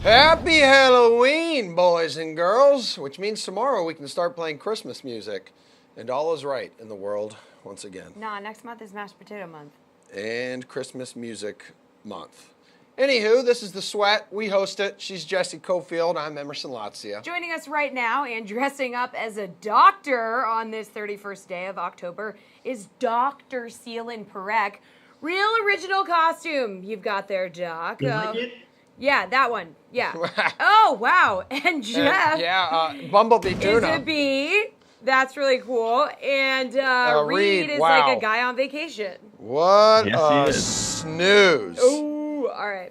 Happy Halloween, boys and girls, which means tomorrow we can start playing Christmas music. And all is right in the world once again. Nah, next month is mashed potato month. And Christmas music month. Anywho, this is The Sweat. We host it. She's Jessie, Coffield. I'm Emerson, Lotzia. Joining us right now and dressing up as a doctor on this 31st day of October is Dr. Seelan Parekh. Real original costume you've got there, Doc. You like it? Yeah, that one. Yeah. Oh, wow. And Jeff Bumblebee is tuna. a bee. That's really cool. And Reed is wow. like a guy on vacation. What Yes, a he is. snooze. Ooh, all right.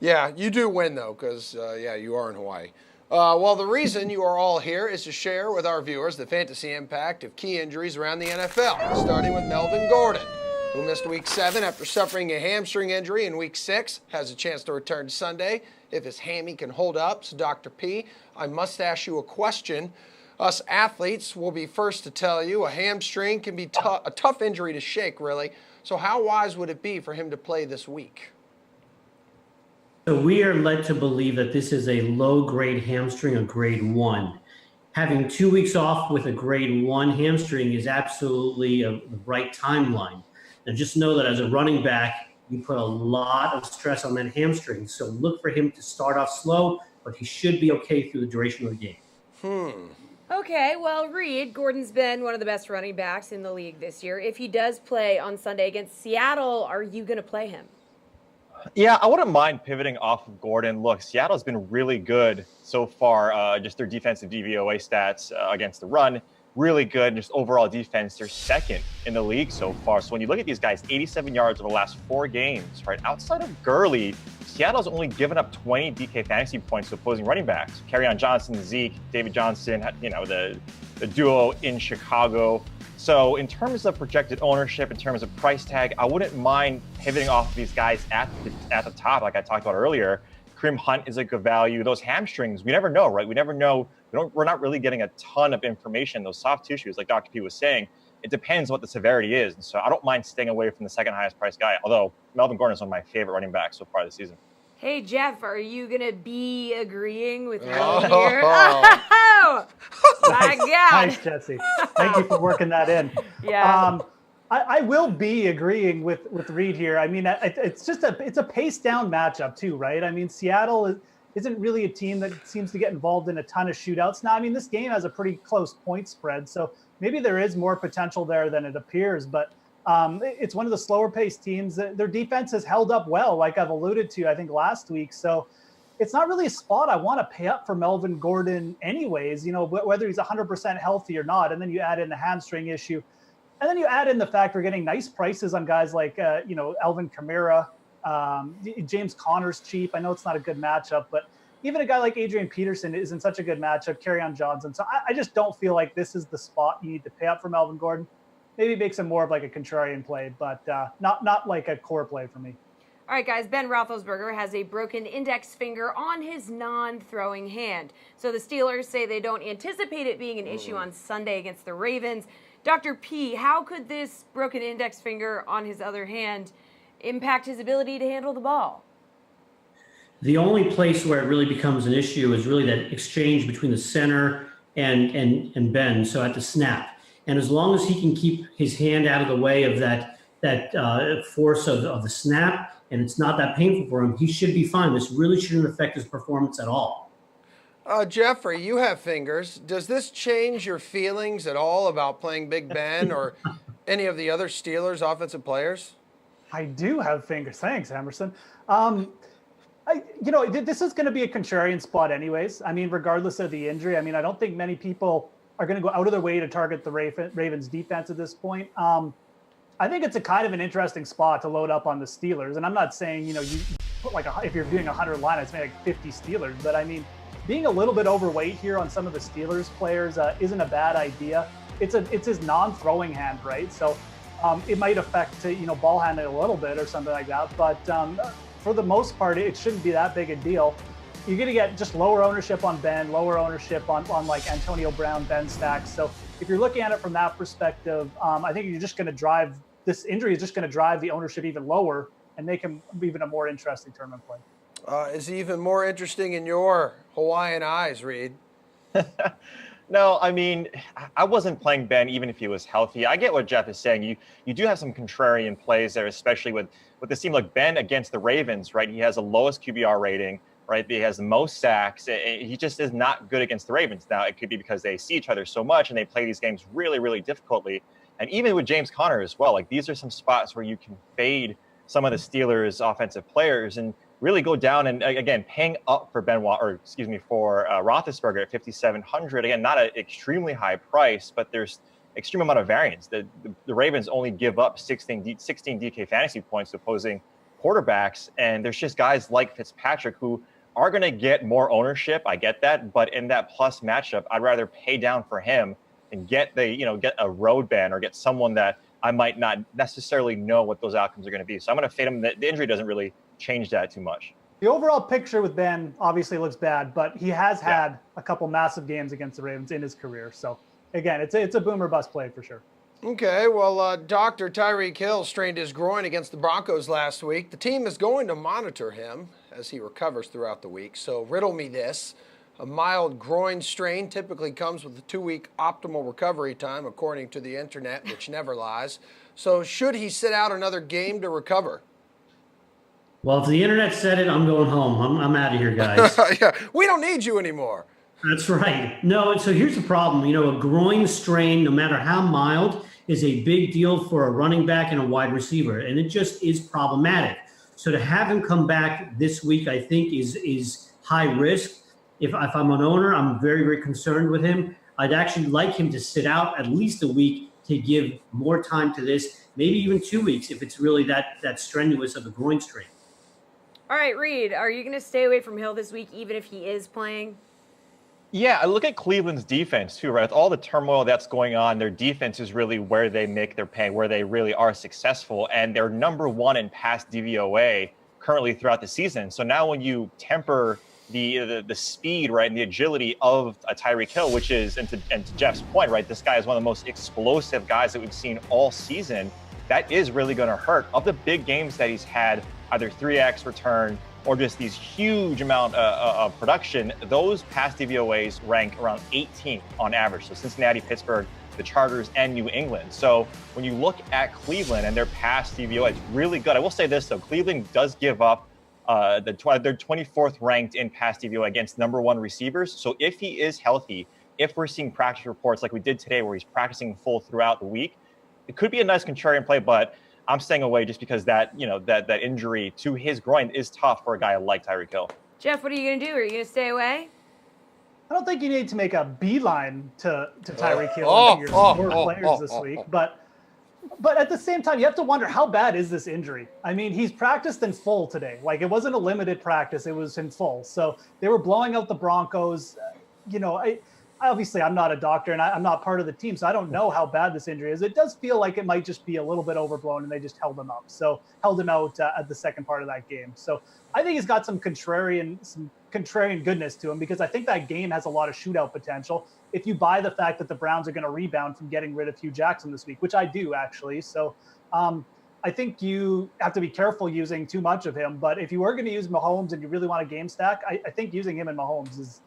Yeah, you do win, though, because, you are in Hawaii. Well, the reason you are all here is to share with our viewers the fantasy impact of key injuries around the NFL, starting with Melvin Gordon, who missed Week 7 after suffering a hamstring injury in Week 6, has a chance to return Sunday if his hammy can hold up. So, Dr. P, I must ask you a question. Us athletes will be first to tell you a hamstring can be a tough injury to shake, really. So how wise would it be for him to play this week? So we are led to believe that this is a low-grade hamstring, a grade 1. Having 2 weeks off with a grade 1 hamstring is absolutely the right timeline. Now just know that as a running back, you put a lot of stress on that hamstring. So look for him to start off slow, but he should be okay through the duration of the game. Okay, well, Reed, Gordon's been one of the best running backs in the league this year. If he does play on Sunday against Seattle, are you going to play him? Yeah, I wouldn't mind pivoting off of Gordon. Look, Seattle's been really good so far. Just their defensive DVOA stats against the run, really good. Just overall defense, they're second in the league so far. So when you look at these guys, 87 yards over the last 4 games, right? Outside of Gurley, Seattle's only given up 20 DK fantasy points to opposing running backs. Kerryon Johnson, Zeke, David Johnson, the duo in Chicago. So in terms of projected ownership, in terms of price tag, I wouldn't mind pivoting off of these guys at the top, like I talked about earlier. Kareem Hunt is a good value. Those hamstrings, we never know, right? We never know. We're not really getting a ton of information. Those soft tissues, like Dr. P was saying, it depends what the severity is. And so I don't mind staying away from the second highest priced guy, although Melvin Gordon is one of my favorite running backs so far this season. Hey, Jeff, are you going to be agreeing with me here? Oh, my God. Nice, Jesse. Thank you for working that in. Yeah. I will be agreeing with Reed here. I mean, it's a pace down matchup too, right? I mean, Seattle isn't really a team that seems to get involved in a ton of shootouts. Now, I mean, this game has a pretty close point spread, so maybe there is more potential there than it appears, but it's one of the slower paced teams. Their defense has held up well, like I've alluded to, I think last week. So it's not really a spot I want to pay up for Melvin Gordon anyways, whether he's 100% healthy or not. And then you add in the hamstring issue. And then you add in the fact we're getting nice prices on guys like, Alvin Kamara, James Conner's cheap. I know it's not a good matchup, but even a guy like Adrian Peterson isn't such a good matchup, Kerryon Johnson. So I just don't feel like this is the spot you need to pay up for Melvin Gordon. Maybe makes him more of like a contrarian play, but not like a core play for me. All right, guys, Ben Roethlisberger has a broken index finger on his non-throwing hand. So the Steelers say they don't anticipate it being an issue on Sunday against the Ravens. Dr. P, how could this broken index finger on his other hand impact his ability to handle the ball? The only place where it really becomes an issue is really that exchange between the center and Ben, so at the snap. And as long as he can keep his hand out of the way of that force of the snap, and it's not that painful for him, he should be fine. This really shouldn't affect his performance at all. Jeffrey, you have fingers. Does this change your feelings at all about playing Big Ben or any of the other Steelers offensive players? I do have fingers. Thanks, Emerson. This is going to be a contrarian spot anyways. I mean, regardless of the injury, I don't think many people are going to go out of their way to target the Ravens defense at this point. I think it's a kind of an interesting spot to load up on the Steelers. And I'm not saying, you put if you're doing 100 lineups, maybe like 50 Steelers, but I mean, being a little bit overweight here on some of the Steelers players isn't a bad idea. It's his non-throwing hand, right? So it might affect, ball handling a little bit or something like that. But for the most part, it shouldn't be that big a deal. You're going to get just lower ownership on Ben, lower ownership on like Antonio Brown, Ben stacks. So if you're looking at it from that perspective, I think you're just going to drive this injury is just going to drive the ownership even lower and make him even a more interesting tournament play. Is he even more interesting in your Hawaiian eyes, Reed? No, I mean, I wasn't playing Ben even if he was healthy. I get what Jeff is saying. You do have some contrarian plays there, especially with this team like Ben against the Ravens, right? He has the lowest QBR rating, right? He has the most sacks. He just is not good against the Ravens. Now, it could be because they see each other so much and they play these games really, really difficultly. And even with James Conner as well, like these are some spots where you can fade some of the Steelers' offensive players and really go down. And again, paying up for for Roethlisberger at 5,700. Again, not an extremely high price, but there's extreme amount of variance. The Ravens only give up 16 DK fantasy points to opposing quarterbacks, and there's just guys like Fitzpatrick who are going to get more ownership. I get that, but in that plus matchup, I'd rather pay down for him and get a road ban or get someone that I might not necessarily know what those outcomes are going to be. So I'm going to fade him. The injury doesn't really change that too much. The overall picture with Ben obviously looks bad, but he has had a couple massive games against the Ravens in his career. So again, it's a boom or bust play for sure. Okay, well, Dr. Tyreek Hill strained his groin against the Broncos last week. The team is going to monitor him as he recovers throughout the week. So riddle me this. A mild groin strain typically comes with a 2-week optimal recovery time, according to the internet, which never lies. So should he sit out another game to recover? Well, if the internet said it, I'm going home. I'm out of here, guys. Yeah, we don't need you anymore. That's right. No, so here's the problem. A groin strain, no matter how mild, is a big deal for a running back and a wide receiver, and it just is problematic. So to have him come back this week, I think is high risk. If I'm an owner, I'm very, very concerned with him. I'd actually like him to sit out at least a week to give more time to this, maybe even 2 weeks if it's really that strenuous of a groin strain. All right, Reed, are you going to stay away from Hill this week, even if he is playing? Yeah, I look at Cleveland's defense too, right? With all the turmoil that's going on, their defense is really where they make their pay, where they really are successful, and they're number one in pass DVOA currently throughout the season. So now when you temper the speed, right, and the agility of a Tyreek Hill, which is, and to Jeff's point, right, this guy is one of the most explosive guys that we've seen all season. That is really going to hurt. Of the big games that he's had, either 3x return or just these huge amount of production, those pass DVOAs rank around 18th on average. So Cincinnati, Pittsburgh, the Chargers, and New England. So when you look at Cleveland and their pass DVOA, it's really good. I will say this, though. Cleveland does give up they're 24th ranked in pass DVOA against number one receivers. So if he is healthy, if we're seeing practice reports like we did today where he's practicing full throughout the week, it could be a nice contrarian play, but I'm staying away just because that injury to his groin is tough for a guy like Tyreek Hill. Jeff, what are you going to do? Are you going to stay away? I don't think you need to make a beeline to Tyreek Hill and your more players this week, but at the same time, you have to wonder, how bad is this injury? I mean, he's practiced in full today. Like, it wasn't a limited practice, it was in full. So they were blowing out the Broncos. Obviously, I'm not a doctor and I'm not part of the team, so I don't know how bad this injury is. It does feel like it might just be a little bit overblown and they just held him out at the second part of that game. So I think he's got some contrarian goodness to him, because I think that game has a lot of shootout potential if you buy the fact that the Browns are going to rebound from getting rid of Hugh Jackson this week, which I do actually. So I think you have to be careful using too much of him. But if you are going to use Mahomes and you really want a game stack, I think using him and Mahomes is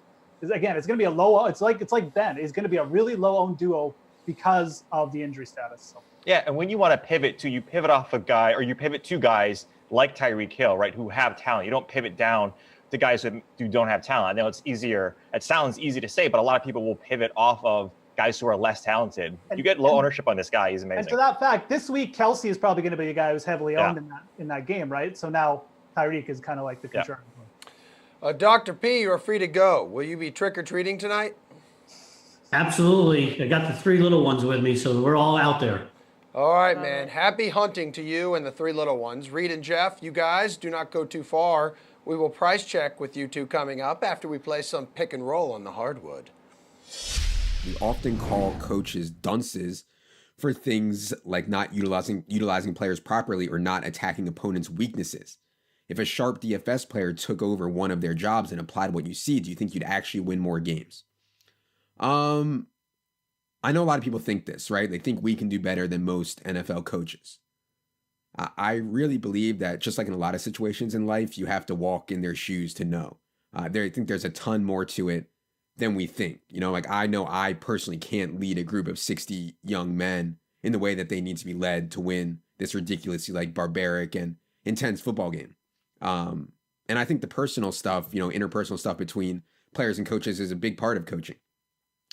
again, it's going to be a low. It's like Ben. It's going to be a really low-owned duo because of the injury status. So. Yeah, and when you want to pivot to, you pivot off a guy, or you pivot to guys like Tyreek Hill, right, who have talent. You don't pivot down to guys who don't have talent. I know it's easier. It sounds easy to say, but a lot of people will pivot off of guys who are less talented. You get low ownership on this guy. He's amazing. And to that fact, this week, Kelsey is probably going to be a guy who's heavily owned in that game, right? So now Tyreek is kind of like the concern. Dr. P, you are free to go. Will you be trick-or-treating tonight? Absolutely. I got the three little ones with me, so we're all out there. All right, man. Happy hunting to you and the three little ones. Reed and Jeff, you guys do not go too far. We will price check with you two coming up after we play some pick and roll on the hardwood. We often call coaches dunces for things like not utilizing players properly or not attacking opponents' weaknesses. If a sharp DFS player took over one of their jobs and applied what you see, do you think you'd actually win more games? I know a lot of people think this, right? They think we can do better than most NFL coaches. I really believe that just like in a lot of situations in life, you have to walk in their shoes to know. I think there's a ton more to it than we think. Like I know I personally can't lead a group of 60 young men in the way that they need to be led to win this ridiculously like barbaric and intense football game. And I think the personal stuff, interpersonal stuff between players and coaches is a big part of coaching.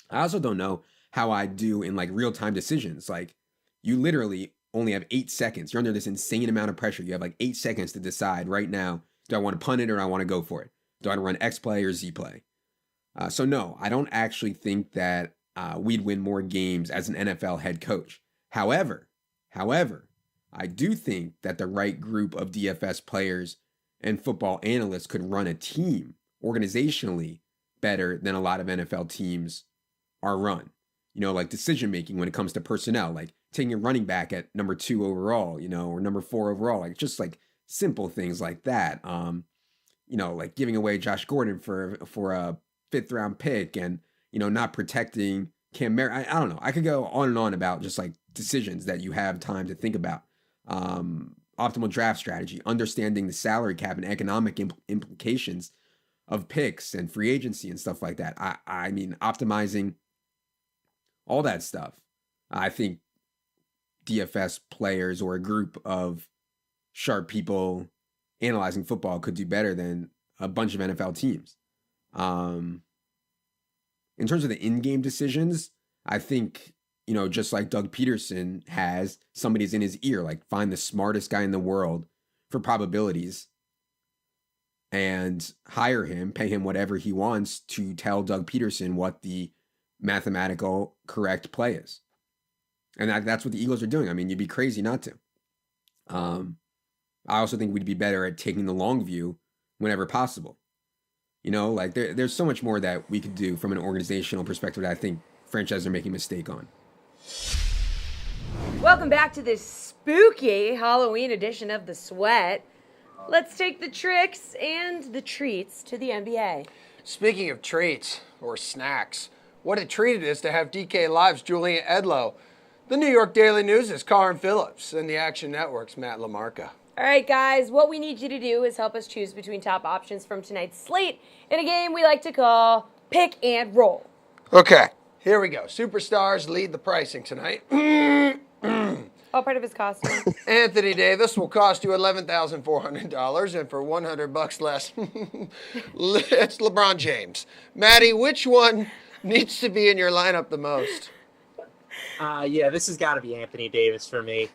I also don't know how I do in like real time decisions. Like you literally only have 8 seconds. You're under this insane amount of pressure. You have like 8 seconds to decide right now, do I want to punt it or I want to go for it? Do I want to run X play or Z play? So no, I don't actually think that we'd win more games as an NFL head coach. However, I do think that the right group of DFS players and football analysts could run a team organizationally better than a lot of NFL teams are run. Like decision making when it comes to personnel, like taking a running back at number 2 overall, or number 4 overall, like just like simple things like that. Like giving away Josh Gordon for a 5th round pick and, not protecting Cam Merritt. I don't know. I could go on and on about just like decisions that you have time to think about. Optimal draft strategy, understanding the salary cap and economic implications of picks and free agency and stuff like that. I mean, optimizing all that stuff. I think DFS players or a group of sharp people analyzing football could do better than a bunch of NFL teams. In terms of the in-game decisions, I think, just like Doug Peterson has, somebody's in his ear, like find the smartest guy in the world for probabilities and hire him, pay him whatever he wants to tell Doug Peterson what the mathematical correct play is. And that's what the Eagles are doing. I mean, you'd be crazy not to. I also think we'd be better at taking the long view whenever possible. Like there's so much more that we could do from an organizational perspective that I think franchises are making a mistake on. Welcome back to this spooky Halloween edition of The Sweat. Let's take the tricks and the treats to the NBA. Speaking of treats or snacks, what a treat it is to have DK Live's Julian Edlow, the New York Daily News' Karin Phillips, and the Action Network's Matt LaMarca. All right, guys, what we need you to do is help us choose between top options from tonight's slate in a game we like to call Pick and Roll. Okay, here we go. Superstars lead the pricing tonight. All part of his costume. Anthony Davis will cost you $11,400, and for $100 less, it's LeBron James. Maddie, which one needs to be in your lineup the most? Yeah, this has got to be Anthony Davis for me.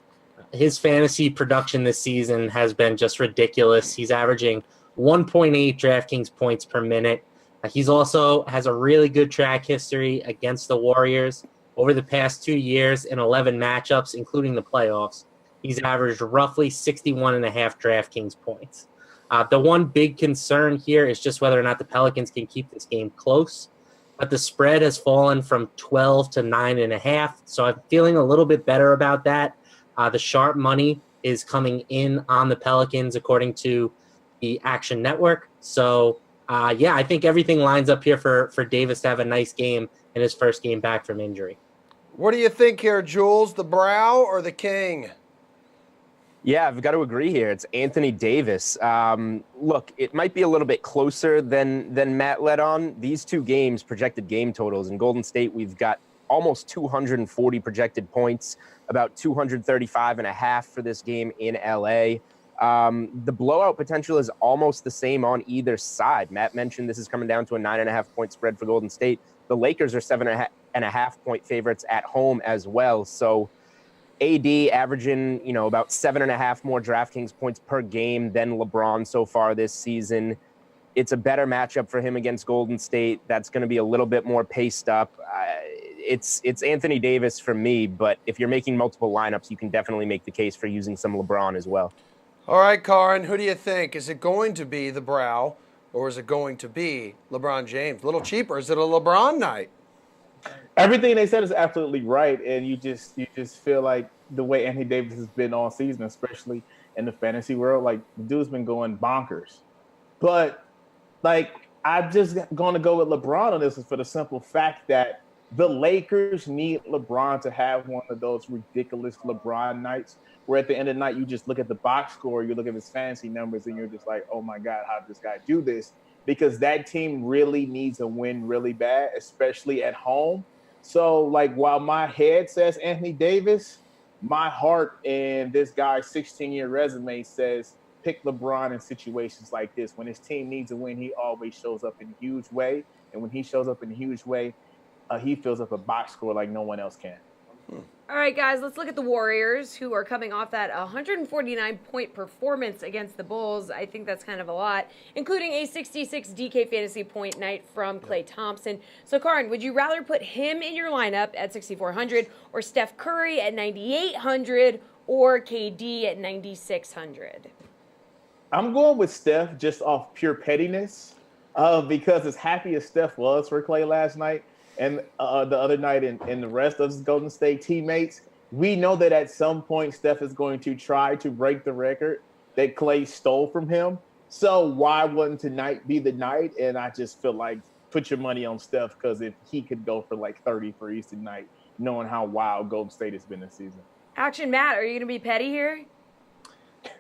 His fantasy production this season has been just ridiculous. He's averaging 1.8 DraftKings points per minute. He's also has a really good track history against the Warriors. Over the past 2 years in 11 matchups, including the playoffs, he's averaged roughly 61.5 DraftKings points. The one big concern here is just whether or not the Pelicans can keep this game close. But the spread has fallen from 12 to 9.5, so I'm feeling a little bit better about that. The sharp money is coming in on the Pelicans, according to the Action Network. So, I think everything lines up here for Davis to have a nice game in his first game back from injury. What do you think here, Jules? The Brow or the King? Yeah, I've got to agree here. It's Anthony Davis. Look, it might be a little bit closer than Matt led on. These two games, projected game totals. In Golden State, we've got almost 240 projected points, about 235.5 for this game in LA. The blowout potential is almost the same on either side. Matt mentioned this is coming down to a 9.5 point spread for Golden State. The Lakers are 7.5 point favorites at home as well. So AD averaging, about 7.5 more DraftKings points per game than LeBron so far this season. It's a better matchup for him against Golden State. That's going to be a little bit more paced up. It's Anthony Davis for me, but if you're making multiple lineups, you can definitely make the case for using some LeBron as well. All right, Karin, who do you think? Is it going to be the Brow or is it going to be LeBron James? A little cheaper. Is it a LeBron night? Everything they said is absolutely right, and you just feel like the way Anthony Davis has been all season, especially in the fantasy world, like the dude's been going bonkers. But I'm just going to go with LeBron on this for the simple fact that The Lakers need LeBron to have one of those ridiculous LeBron nights where at the end of the night, you just look at the box score, you look at his fantasy numbers, and you're just like, oh my God, how did this guy do this? Because that team really needs a win really bad, especially at home. So, like, while my head says Anthony Davis, my heart and this guy's 16-year resume says pick LeBron in situations like this. When his team needs a win, he always shows up in a huge way. And when he shows up in a huge way, he fills up a box score like no one else can. All right, guys, let's look at the Warriors, who are coming off that 149-point performance against the Bulls. I think that's kind of a lot, including a 66 DK fantasy point night from Klay Thompson. So, Karin, would you rather put him in your lineup at 6,400 or Steph Curry at 9,800 or KD at 9,600? I'm going with Steph just off pure pettiness because as happy as Steph was for Klay last night, and the other night and the rest of his Golden State teammates, we know that at some point Steph is going to try to break the record that Klay stole from him. So why wouldn't tonight be the night? And I just feel like put your money on Steph because if he could go for like 30 threes tonight, knowing how wild Golden State has been this season. Action, Matt, are you going to be petty here?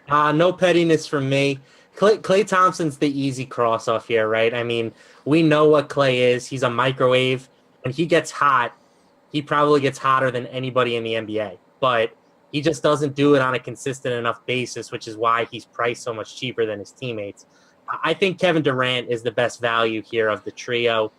No pettiness from me. Klay Thompson's the easy cross off here, right? I mean, we know what Klay is. He's a microwave. When he gets hot, he probably gets hotter than anybody in the NBA. But he just doesn't do it on a consistent enough basis, which is why he's priced so much cheaper than his teammates. I think Kevin Durant is the best value here of the trio.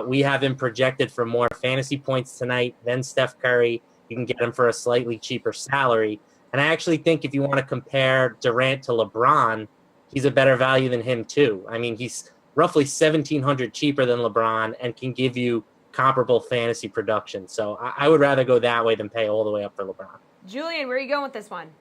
We have him projected for more fantasy points tonight than Steph Curry. You can get him for a slightly cheaper salary. And I actually think if you want to compare Durant to LeBron, he's a better value than him too. I mean, he's roughly $1,700 cheaper than LeBron and can give you comparable fantasy production. So I would rather go that way than pay all the way up for LeBron. Julian, where are you going with this one?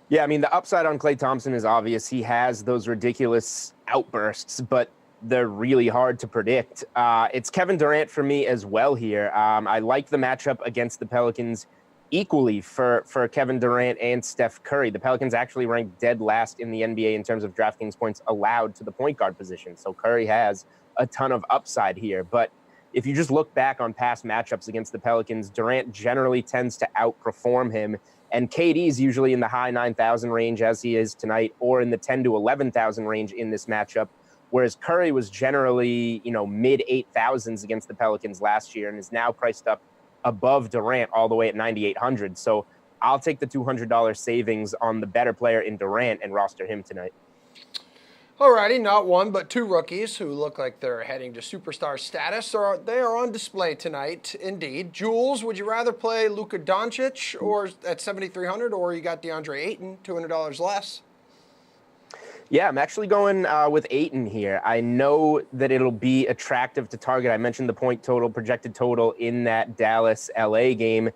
Yeah, I mean, the upside on Klay Thompson is obvious. He has those ridiculous outbursts, but they're really hard to predict. It's Kevin Durant for me as well here. I like the matchup against the Pelicans equally for Kevin Durant and Steph Curry. The Pelicans actually ranked dead last in the NBA in terms of DraftKings points allowed to the point guard position. So Curry has a ton of upside here. But if you just look back on past matchups against the Pelicans, Durant generally tends to outperform him. And KD is usually in the high 9,000 range as he is tonight, or in the 10 to 11,000 range in this matchup. Whereas Curry was generally, mid 8,000s against the Pelicans last year and is now priced up above Durant all the way at 9,800. So I'll take the $200 savings on the better player in Durant and roster him tonight. Alrighty, not one, but two rookies who look like they're heading to superstar status. They are on display tonight, indeed. Jules, would you rather play Luka Doncic or at 7,300, or you got DeAndre Ayton, $200 less? Yeah, I'm actually going with Ayton here. I know that it'll be attractive to target. I mentioned the point total, projected total in that Dallas-LA game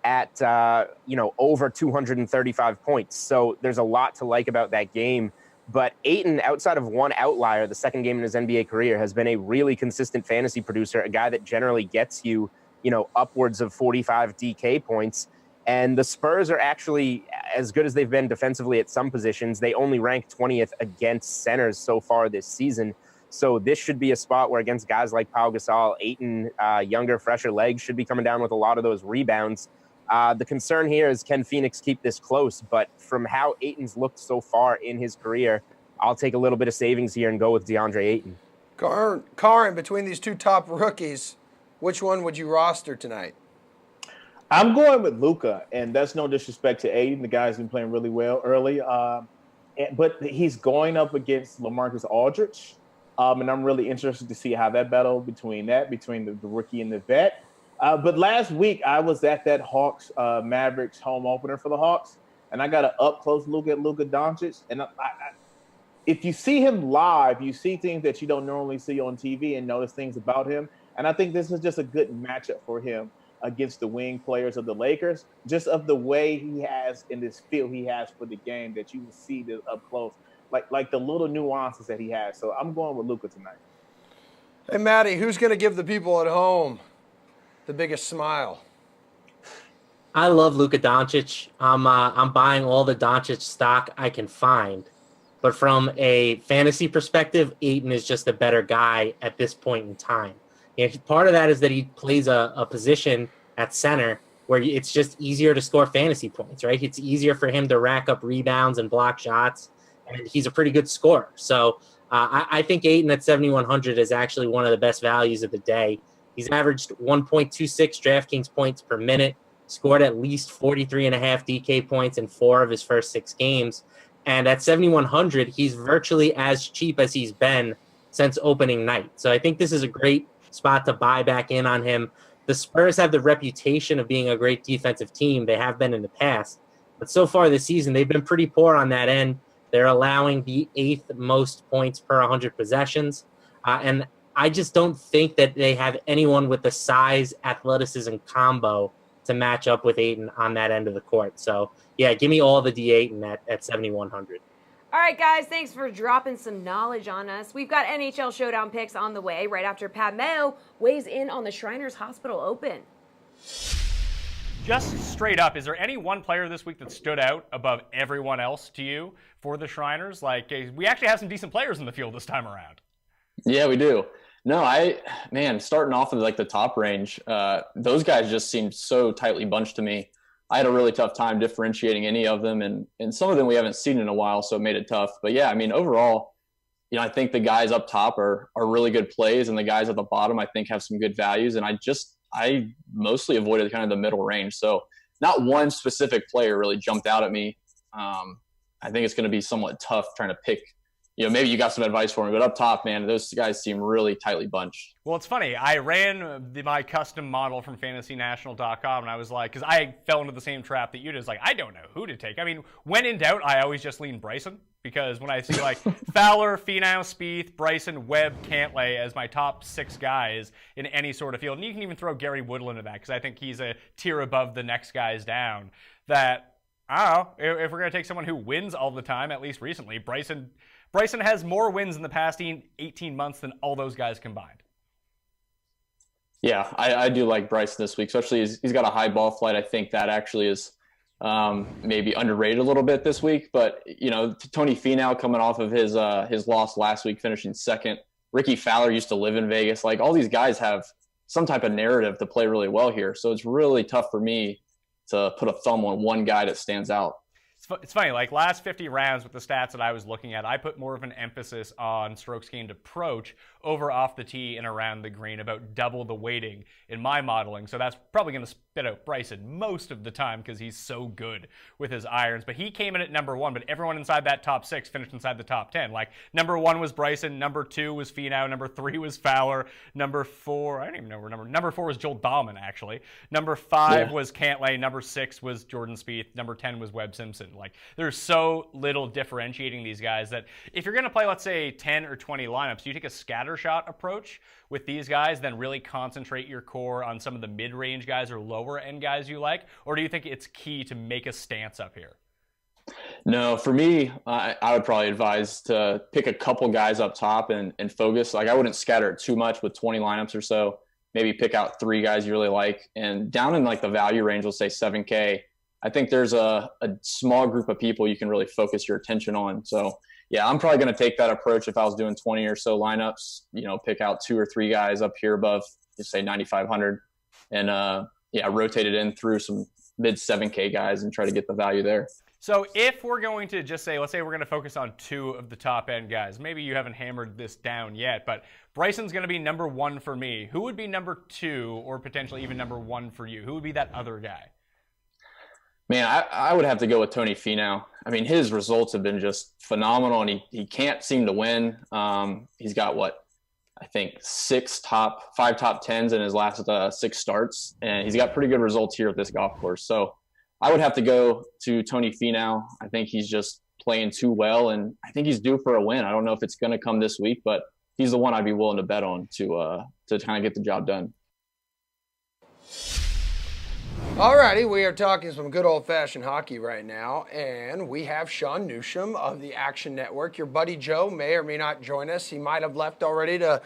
at, over 235 points. So there's a lot to like about that game. But Ayton, outside of one outlier, the second game in his NBA career, has been a really consistent fantasy producer, a guy that generally gets you, upwards of 45 DK points. And the Spurs are actually as good as they've been defensively at some positions. They only rank 20th against centers so far this season. So this should be a spot where against guys like Pau Gasol, Ayton, younger, fresher legs should be coming down with a lot of those rebounds. The concern here is, can Phoenix keep this close? But from how Ayton's looked so far in his career, I'll take a little bit of savings here and go with DeAndre Ayton. Karin, between these two top rookies, which one would you roster tonight? I'm going with Luka, and that's no disrespect to Ayton. The guy's been playing really well early, but he's going up against LaMarcus Aldridge, and I'm really interested to see how that battle between the rookie and the vet. But last week, I was at that Hawks Mavericks home opener for the Hawks, and I got an up-close look at Luka Doncic. And if you see him live, you see things that you don't normally see on TV and notice things about him. And I think this is just a good matchup for him against the wing players of the Lakers, just of the way he has in this feel he has for the game that you will see this up close, like the little nuances that he has. So I'm going with Luka tonight. Hey, Maddie, who's going to give the people at home the biggest smile? I love Luka Doncic. I'm buying all the Doncic stock I can find. But from a fantasy perspective, Ayton is just a better guy at this point in time. And part of that is that he plays a position at center where it's just easier to score fantasy points, right? It's easier for him to rack up rebounds and block shots, and he's a pretty good scorer. So I think Ayton at 7,100 is actually one of the best values of the day. He's averaged 1.26 DraftKings points per minute, scored at least 43.5 DK points in 4 of his first 6 games. And at 7,100, he's virtually as cheap as he's been since opening night. So I think this is a great spot to buy back in on him. The Spurs have the reputation of being a great defensive team. They have been in the past. But so far this season, they've been pretty poor on that end. They're allowing the 8th most points per 100 possessions. And I just don't think that they have anyone with the size, athleticism combo to match up with Ayton on that end of the court. So, yeah, give me all the D8 at 7,100. All right, guys, thanks for dropping some knowledge on us. We've got NHL Showdown picks on the way right after Pat Mayo weighs in on the Shriners Hospital Open. Just straight up, is there any one player this week that stood out above everyone else to you for the Shriners? Like, we actually have some decent players in the field this time around. Yeah, we do. No, starting off in like the top range, those guys just seemed so tightly bunched to me. I had a really tough time differentiating any of them, and some of them we haven't seen in a while, so it made it tough. But yeah, I mean, overall, I think the guys up top are really good plays, and the guys at the bottom I think have some good values. And I mostly avoided kind of the middle range. So not one specific player really jumped out at me. I think it's going to be somewhat tough trying to pick. Maybe you got some advice for me, but up top, man, those guys seem really tightly bunched. Well, it's funny. I ran my custom model from FantasyNational.com, and I was like, because I fell into the same trap that you did. Like, I don't know who to take. I mean, when in doubt, I always just lean Bryson, because when I see like Fowler, Finau, Spieth, Bryson, Webb, Cantlay as my top 6 guys in any sort of field, and you can even throw Gary Woodland in that, because I think he's a tier above the next guys down, that, I don't know, if we're going to take someone who wins all the time, at least recently, Bryson has more wins in the past 18 months than all those guys combined. Yeah, I do like Bryson this week, especially he's got a high ball flight. I think that actually is maybe underrated a little bit this week. But, Tony Finau coming off of his loss last week, finishing second. Ricky Fowler used to live in Vegas. Like, all these guys have some type of narrative to play really well here. So it's really tough for me to put a thumb on one guy that stands out. It's funny, like last 50 rounds with the stats that I was looking at, I put more of an emphasis on strokes gained approach over off the tee and around the green, about double the weighting in my modeling. So that's probably going to spit out Bryson most of the time because he's so good with his irons. But he came in at number 1, but everyone inside that top 6 finished inside the top 10. Like, number 1 was Bryson, number 2 was Finau, number 3 was Fowler, number 4, I don't even know where number 4 was Joel Dahlman, actually. Number 5 was Cantlay, number 6 was Jordan Spieth, number 10 was Webb Simpson. Like, there's so little differentiating these guys that if you're going to play, let's say, 10 or 20 lineups, do you take a scatter shot approach with these guys, then really concentrate your core on some of the mid-range guys or lower-end guys you like? Or do you think it's key to make a stance up here? No, for me, I would probably advise to pick a couple guys up top and focus. Like, I wouldn't scatter it too much with 20 lineups or so. Maybe pick out 3 guys you really like. And down in like the value range, let's say 7K, I think there's a small group of people you can really focus your attention on. So, yeah, I'm probably going to take that approach if I was doing 20 or so lineups, pick out 2 or 3 guys up here above, just say 9,500, and rotate it in through some mid 7K guys and try to get the value there. So if we're going to just say, let's say we're going to focus on 2 of the top end guys, maybe you haven't hammered this down yet, but Bryson's going to be number 1 for me. Who would be number 2 or potentially even number 1 for you? Who would be that other guy? Man, I would have to go with Tony Finau. I mean, his results have been just phenomenal, and he can't seem to win. He's got, I think 5 top 10s in his last 6 starts, and he's got pretty good results here at this golf course. So I would have to go to Tony Finau. I think he's just playing too well, and I think he's due for a win. I don't know if it's going to come this week, but he's the one I'd be willing to bet on to kind of get the job done. Alrighty, we are talking some good old-fashioned hockey right now, and we have Sean Newsham of the Action Network. Your buddy Joe may or may not join us. He might have left already to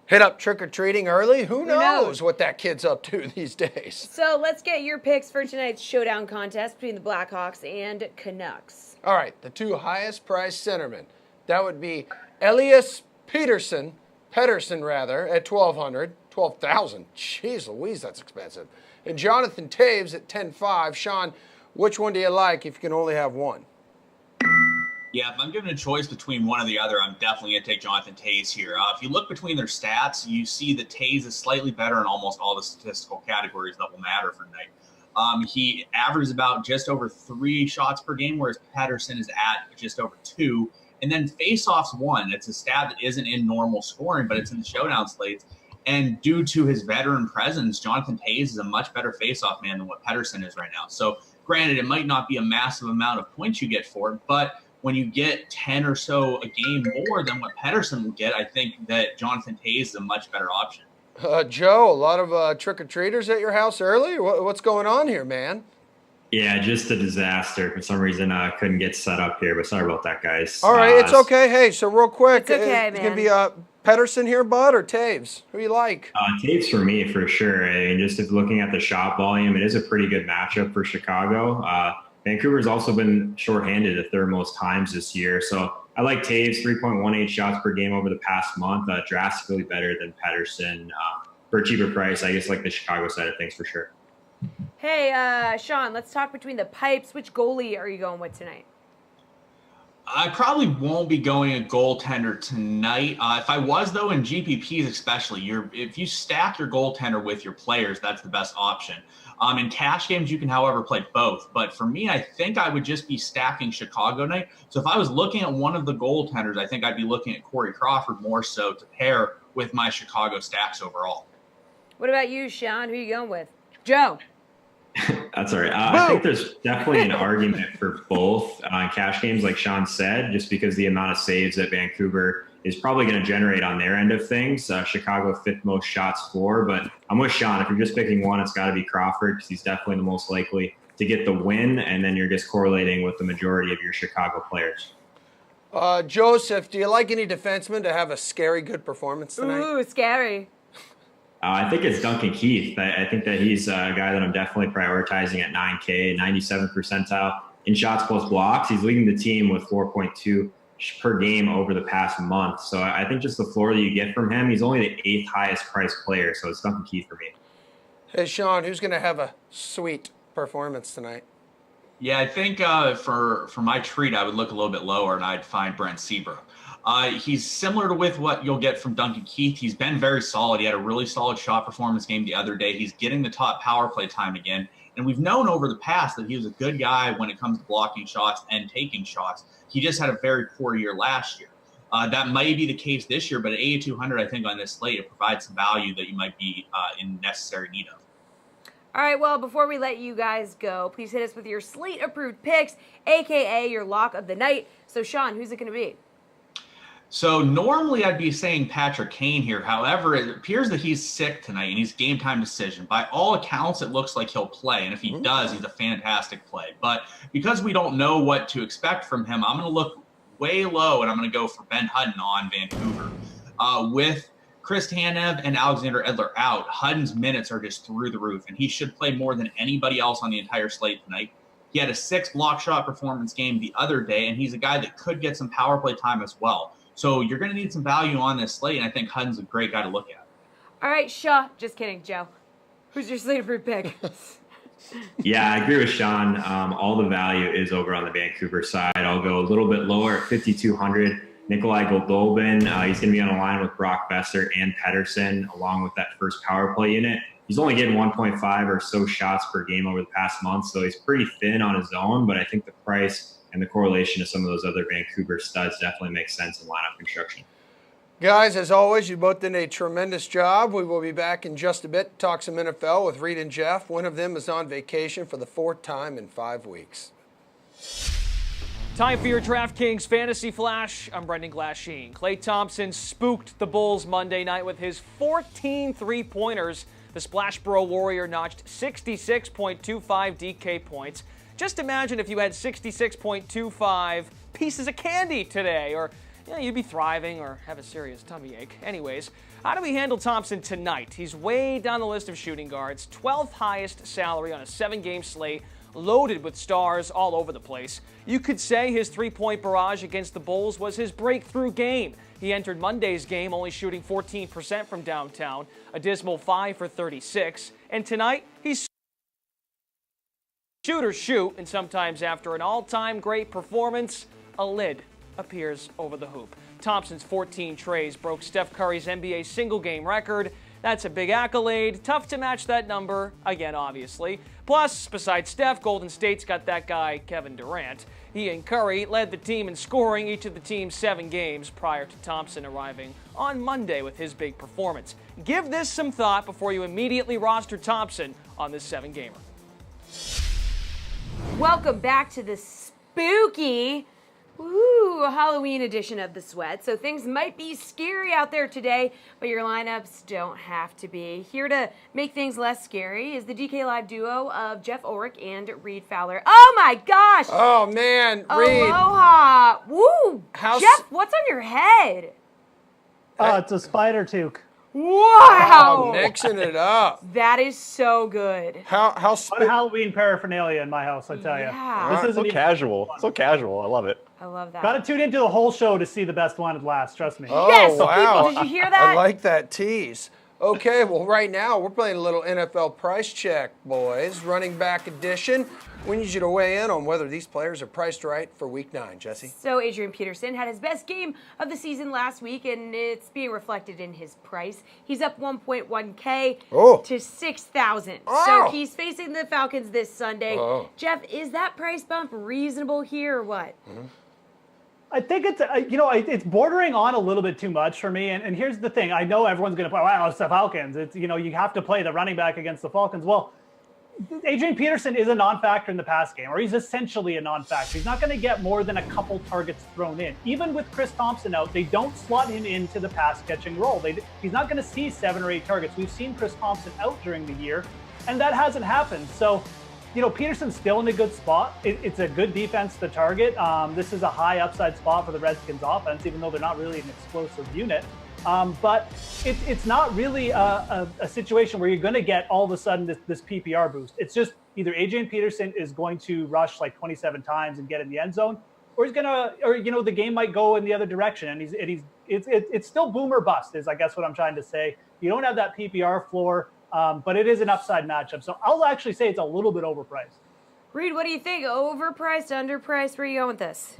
hit up trick-or-treating early. Who knows what that kid's up to these days? So let's get your picks for tonight's showdown contest between the Blackhawks and Canucks. All right, the 2 highest-priced centermen. That would be Elias Pettersson at 1,200, 12,000. Jeez Louise, that's expensive. And Jonathan Taves at 10.5. Sean, which one do you like if you can only have one? Yeah, if I'm given a choice between one or the other, I'm definitely going to take Jonathan Taves here. If you look between their stats, you see that Taves is slightly better in almost all the statistical categories that will matter for tonight. He averages about just over 3 shots per game, whereas Patterson is at just over 2. And then face-offs won. It's a stat that isn't in normal scoring, but it's in the showdown slates. And due to his veteran presence, Jonathan Taves is a much better face-off man than what Patterson is right now. So granted, it might not be a massive amount of points you get for it, but when you get 10 or so a game more than what Patterson will get, I think that Jonathan Taves is a much better option. Joe, a lot of trick-or-treaters at your house early? What's going on here, man? Yeah, just a disaster. For some reason, I couldn't get set up here, but sorry about that, guys. All right, it's okay. Hey, so real quick, It's okay, it's going to be Pedersen here, bud, or Taves? Who you like? Taves for me, for sure. I mean, just if looking at the shot volume, it is a pretty good matchup for Chicago. Vancouver's also been shorthanded the third most times this year. So I like Taves, 3.18 shots per game over the past month, drastically better than Pedersen. For a cheaper price, I guess like the Chicago side of things for sure. Hey, Sean, let's talk between the pipes. Which goalie are you going with tonight? I probably won't be going a goaltender tonight. If I was, though, in GPPs especially, if you stack your goaltender with your players, that's the best option. In cash games, you can, however, play both. But for me, I think I would just be stacking Chicago night. So if I was looking at one of the goaltenders, I think I'd be looking at Corey Crawford more so to pair with my Chicago stacks overall. What about you, Sean? Who are you going with? Joe. That's all right. I think there's definitely an argument for both cash games, like Sean said, just because the amount of saves that Vancouver is probably going to generate on their end of things. Chicago 5th most shots for, but I'm with Sean. If you're just picking one, it's got to be Crawford because he's definitely the most likely to get the win, and then you're just correlating with the majority of your Chicago players. Joseph, do you like any defenseman to have a scary good performance tonight? Ooh, scary. I think it's Duncan Keith. I think that he's a guy that I'm definitely prioritizing at 9K, 97th percentile in shots plus blocks. He's leading the team with 4.2 per game over the past month. So I think just the floor that you get from him, he's only the 8th highest priced player. So it's Duncan Keith for me. Hey, Sean, who's going to have a sweet performance tonight? Yeah, I think for my treat, I would look a little bit lower, and I'd find Brent Seabrook. He's similar to with what you'll get from Duncan Keith. He's been very solid. He had a really solid shot performance game the other day. He's getting the top power play time again. And we've known over the past that he was a good guy when it comes to blocking shots and taking shots. He just had a very poor year last year. That might be the case this year, but at 8,200, I think on this slate, it provides some value that you might be in necessary need of. All right, well, before we let you guys go, please hit us with your slate-approved picks, a.k.a. your lock of the night. So, Sean, who's it going to be? So normally I'd be saying Patrick Kane here. However, it appears that he's sick tonight and he's game time decision. By all accounts, it looks like he'll play. And if he does, he's a fantastic play. But because we don't know what to expect from him, I'm going to look way low and I'm going to go for Ben Hutton on Vancouver. With Chris Tanev and Alexander Edler out, Hutton's minutes are just through the roof, and he should play more than anybody else on the entire slate tonight. He had a 6 block shot performance game the other day, and he's a guy that could get some power play time as well. So you're going to need some value on this slate, and I think Hutton's a great guy to look at. All right, Shaw. Just kidding, Joe. Who's your slate-approved pick? Yeah, I agree with Sean. All the value is over on the Vancouver side. I'll go a little bit lower at 5,200. Nikolai Goldobin, he's going to be on a line with Brock Besser and Pedersen, along with that first power play unit. He's only getting 1.5 or so shots per game over the past month, so he's pretty thin on his own, but I think the price and the correlation to some of those other Vancouver studs definitely makes sense in lineup construction. Guys, as always, you both did a tremendous job. We will be back in just a bit to talk some NFL with Reed and Jeff. One of them is on vacation for the 4th time in 5 weeks. Time for your DraftKings Fantasy Flash. I'm Brendan Glasheen. Klay Thompson spooked the Bulls Monday night with his 14 three-pointers. The Splashboro Warrior notched 66.25 DK points. Just imagine if you had 66.25 pieces of candy today, or you'd be thriving or have a serious tummy ache. Anyways, how do we handle Thompson tonight? He's way down the list of shooting guards, 12th highest salary on a 7-game slate, loaded with stars all over the place. You could say his three-point barrage against the Bulls was his breakthrough game. He entered Monday's game only shooting 14% from downtown, a dismal 5 for 36. And tonight, he's shoot or shoot, and sometimes after an all-time great performance, a lid appears over the hoop. Thompson's 14 trays broke Steph Curry's NBA single-game record. That's a big accolade. Tough to match that number, again, obviously. Plus, besides Steph, Golden State's got that guy, Kevin Durant. He and Curry led the team in scoring each of the team's 7 games prior to Thompson arriving on Monday with his big performance. Give this some thought before you immediately roster Thompson on this 7-gamer. Welcome back to the spooky Halloween edition of The Sweat. So things might be scary out there today, but your lineups don't have to be. Here to make things less scary is the DK Live duo of Jeff Ulrich and Reed Fowler. Oh my gosh! Oh man, Reed. Aloha! Woo! Jeff, what's on your head? Oh, it's a spider toque. Wow! Oh, mixing it up. That is so good. How Halloween paraphernalia in my house, I tell you. Yeah. This So casual. So casual. I love it. I love that. Got to tune into the whole show to see the best one at last. Trust me. Oh, Yes, wow. people, did you hear that? I like that tease. Okay, well, right now we're playing a little NFL price check, boys. Running back edition. We need you to weigh in on whether these players are priced right for Week 9, Jesse. So Adrian Peterson had his best game of the season last week, and it's being reflected in his price. He's up 1.1K to 6,000. So he's facing the Falcons this Sunday. Jeff, is that price bump reasonable here or what? I think it's, it's bordering on a little bit too much for me. And here's the thing. I know everyone's going to play, wow, it's the Falcons. It's, you have to play the running back against the Falcons. Well, Adrian Peterson is a non-factor in the pass game, or he's essentially a non-factor. He's not going to get more than a couple targets thrown in. Even with Chris Thompson out, they don't slot him into the pass-catching role. He's not going to see 7 or 8 targets. We've seen Chris Thompson out during the year, and that hasn't happened. So, Peterson's still in a good spot. It's a good defense to target. This is a high upside spot for the Redskins offense, even though they're not really an explosive unit. But it's not really a situation where you're going to get all of a sudden this PPR boost. It's just either Adrian Peterson is going to rush like 27 times and get in the end zone, or the game might go in the other direction, and it's still boom or bust is I guess what I'm trying to say. You don't have that PPR floor, but it is an upside matchup. So I'll actually say it's a little bit overpriced. Reed, what do you think? Overpriced, underpriced? Where are you going with this?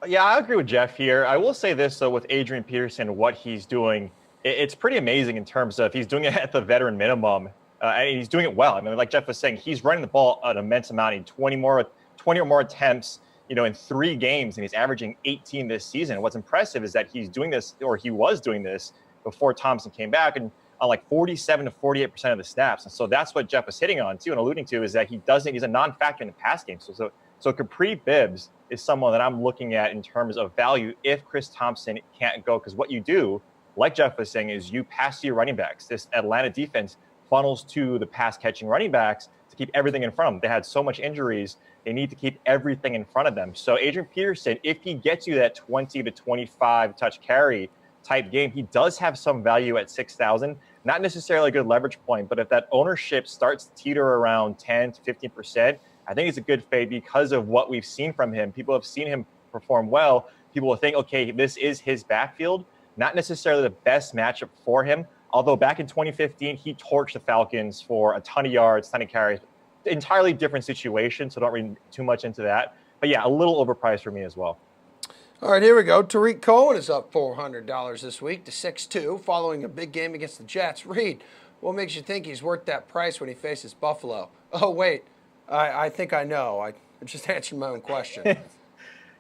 Yeah, I agree with Jeff here. I will say this, though, with Adrian Peterson, what he's doing, it's pretty amazing in terms of he's doing it at the veteran minimum, and he's doing it well. I mean, like Jeff was saying, he's running the ball an immense amount in 20 or more attempts, in 3 games, and he's averaging 18 this season. And what's impressive is that he's doing this, or he was doing this before Thompson came back, and on like 47 to 48% of the snaps. And so that's what Jeff was hitting on, too, and alluding to, is that he's a non-factor in the pass game. So Capri Bibbs is someone that I'm looking at in terms of value if Chris Thompson can't go. Because what you do, like Jeff was saying, is you pass to your running backs. This Atlanta defense funnels to the pass-catching running backs to keep everything in front of them. They had so much injuries, they need to keep everything in front of them. So Adrian Peterson, if he gets you that 20 to 25 touch carry type game, he does have some value at 6,000. Not necessarily a good leverage point, but if that ownership starts to teeter around 10 to 15%, I think it's a good fade because of what we've seen from him. People have seen him perform well. People will think, okay, this is his backfield. Not necessarily the best matchup for him. Although back in 2015, he torched the Falcons for a ton of yards, ton of carries. Entirely different situation, so don't read too much into that. But yeah, a little overpriced for me as well. All right, here we go. Tariq Cohen is up $400 this week to 6-2 following a big game against the Jets. Reed, what makes you think he's worth that price when he faces Buffalo? Oh, wait. I think I know. I just answered my own question.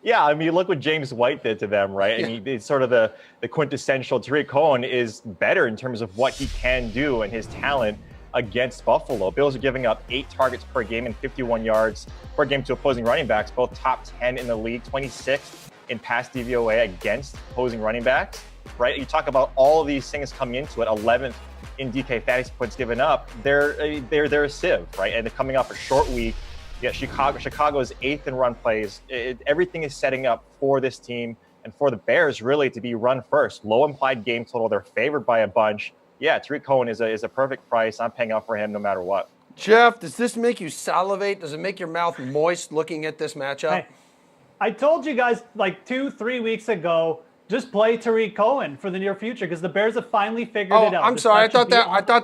Yeah, I mean, look what James White did to them, right? Yeah. And it's sort of the quintessential Tariq Cohen is better in terms of what he can do and his talent against Buffalo. Bills are giving up 8 targets per game and 51 yards per game to opposing running backs, both top 10 in the league, 26th in pass DVOA against opposing running backs, right? You talk about all of these things coming into it, 11th in DK fantasy points given up. They're a sieve, right? And they're coming off a short week. Yeah, Chicago is 8th in run plays. Everything is setting up for this team and for the Bears really to be run first. Low implied game total. They're favored by a bunch. Yeah, Tariq Cohen is a perfect price. I'm paying up for him no matter what. Jeff, does this make you salivate? Does it make your mouth moist looking at this matchup? Hey, I told you guys like 2-3 weeks ago, just play Tariq Cohen for the near future because the Bears have finally figured it out. I'm sorry. I thought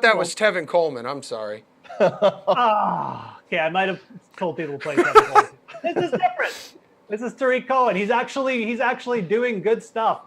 that was Tevin Coleman. I'm sorry. Okay, I might have told people to play Tevin Coleman. This is different. This is Tariq Cohen. He's actually doing good stuff.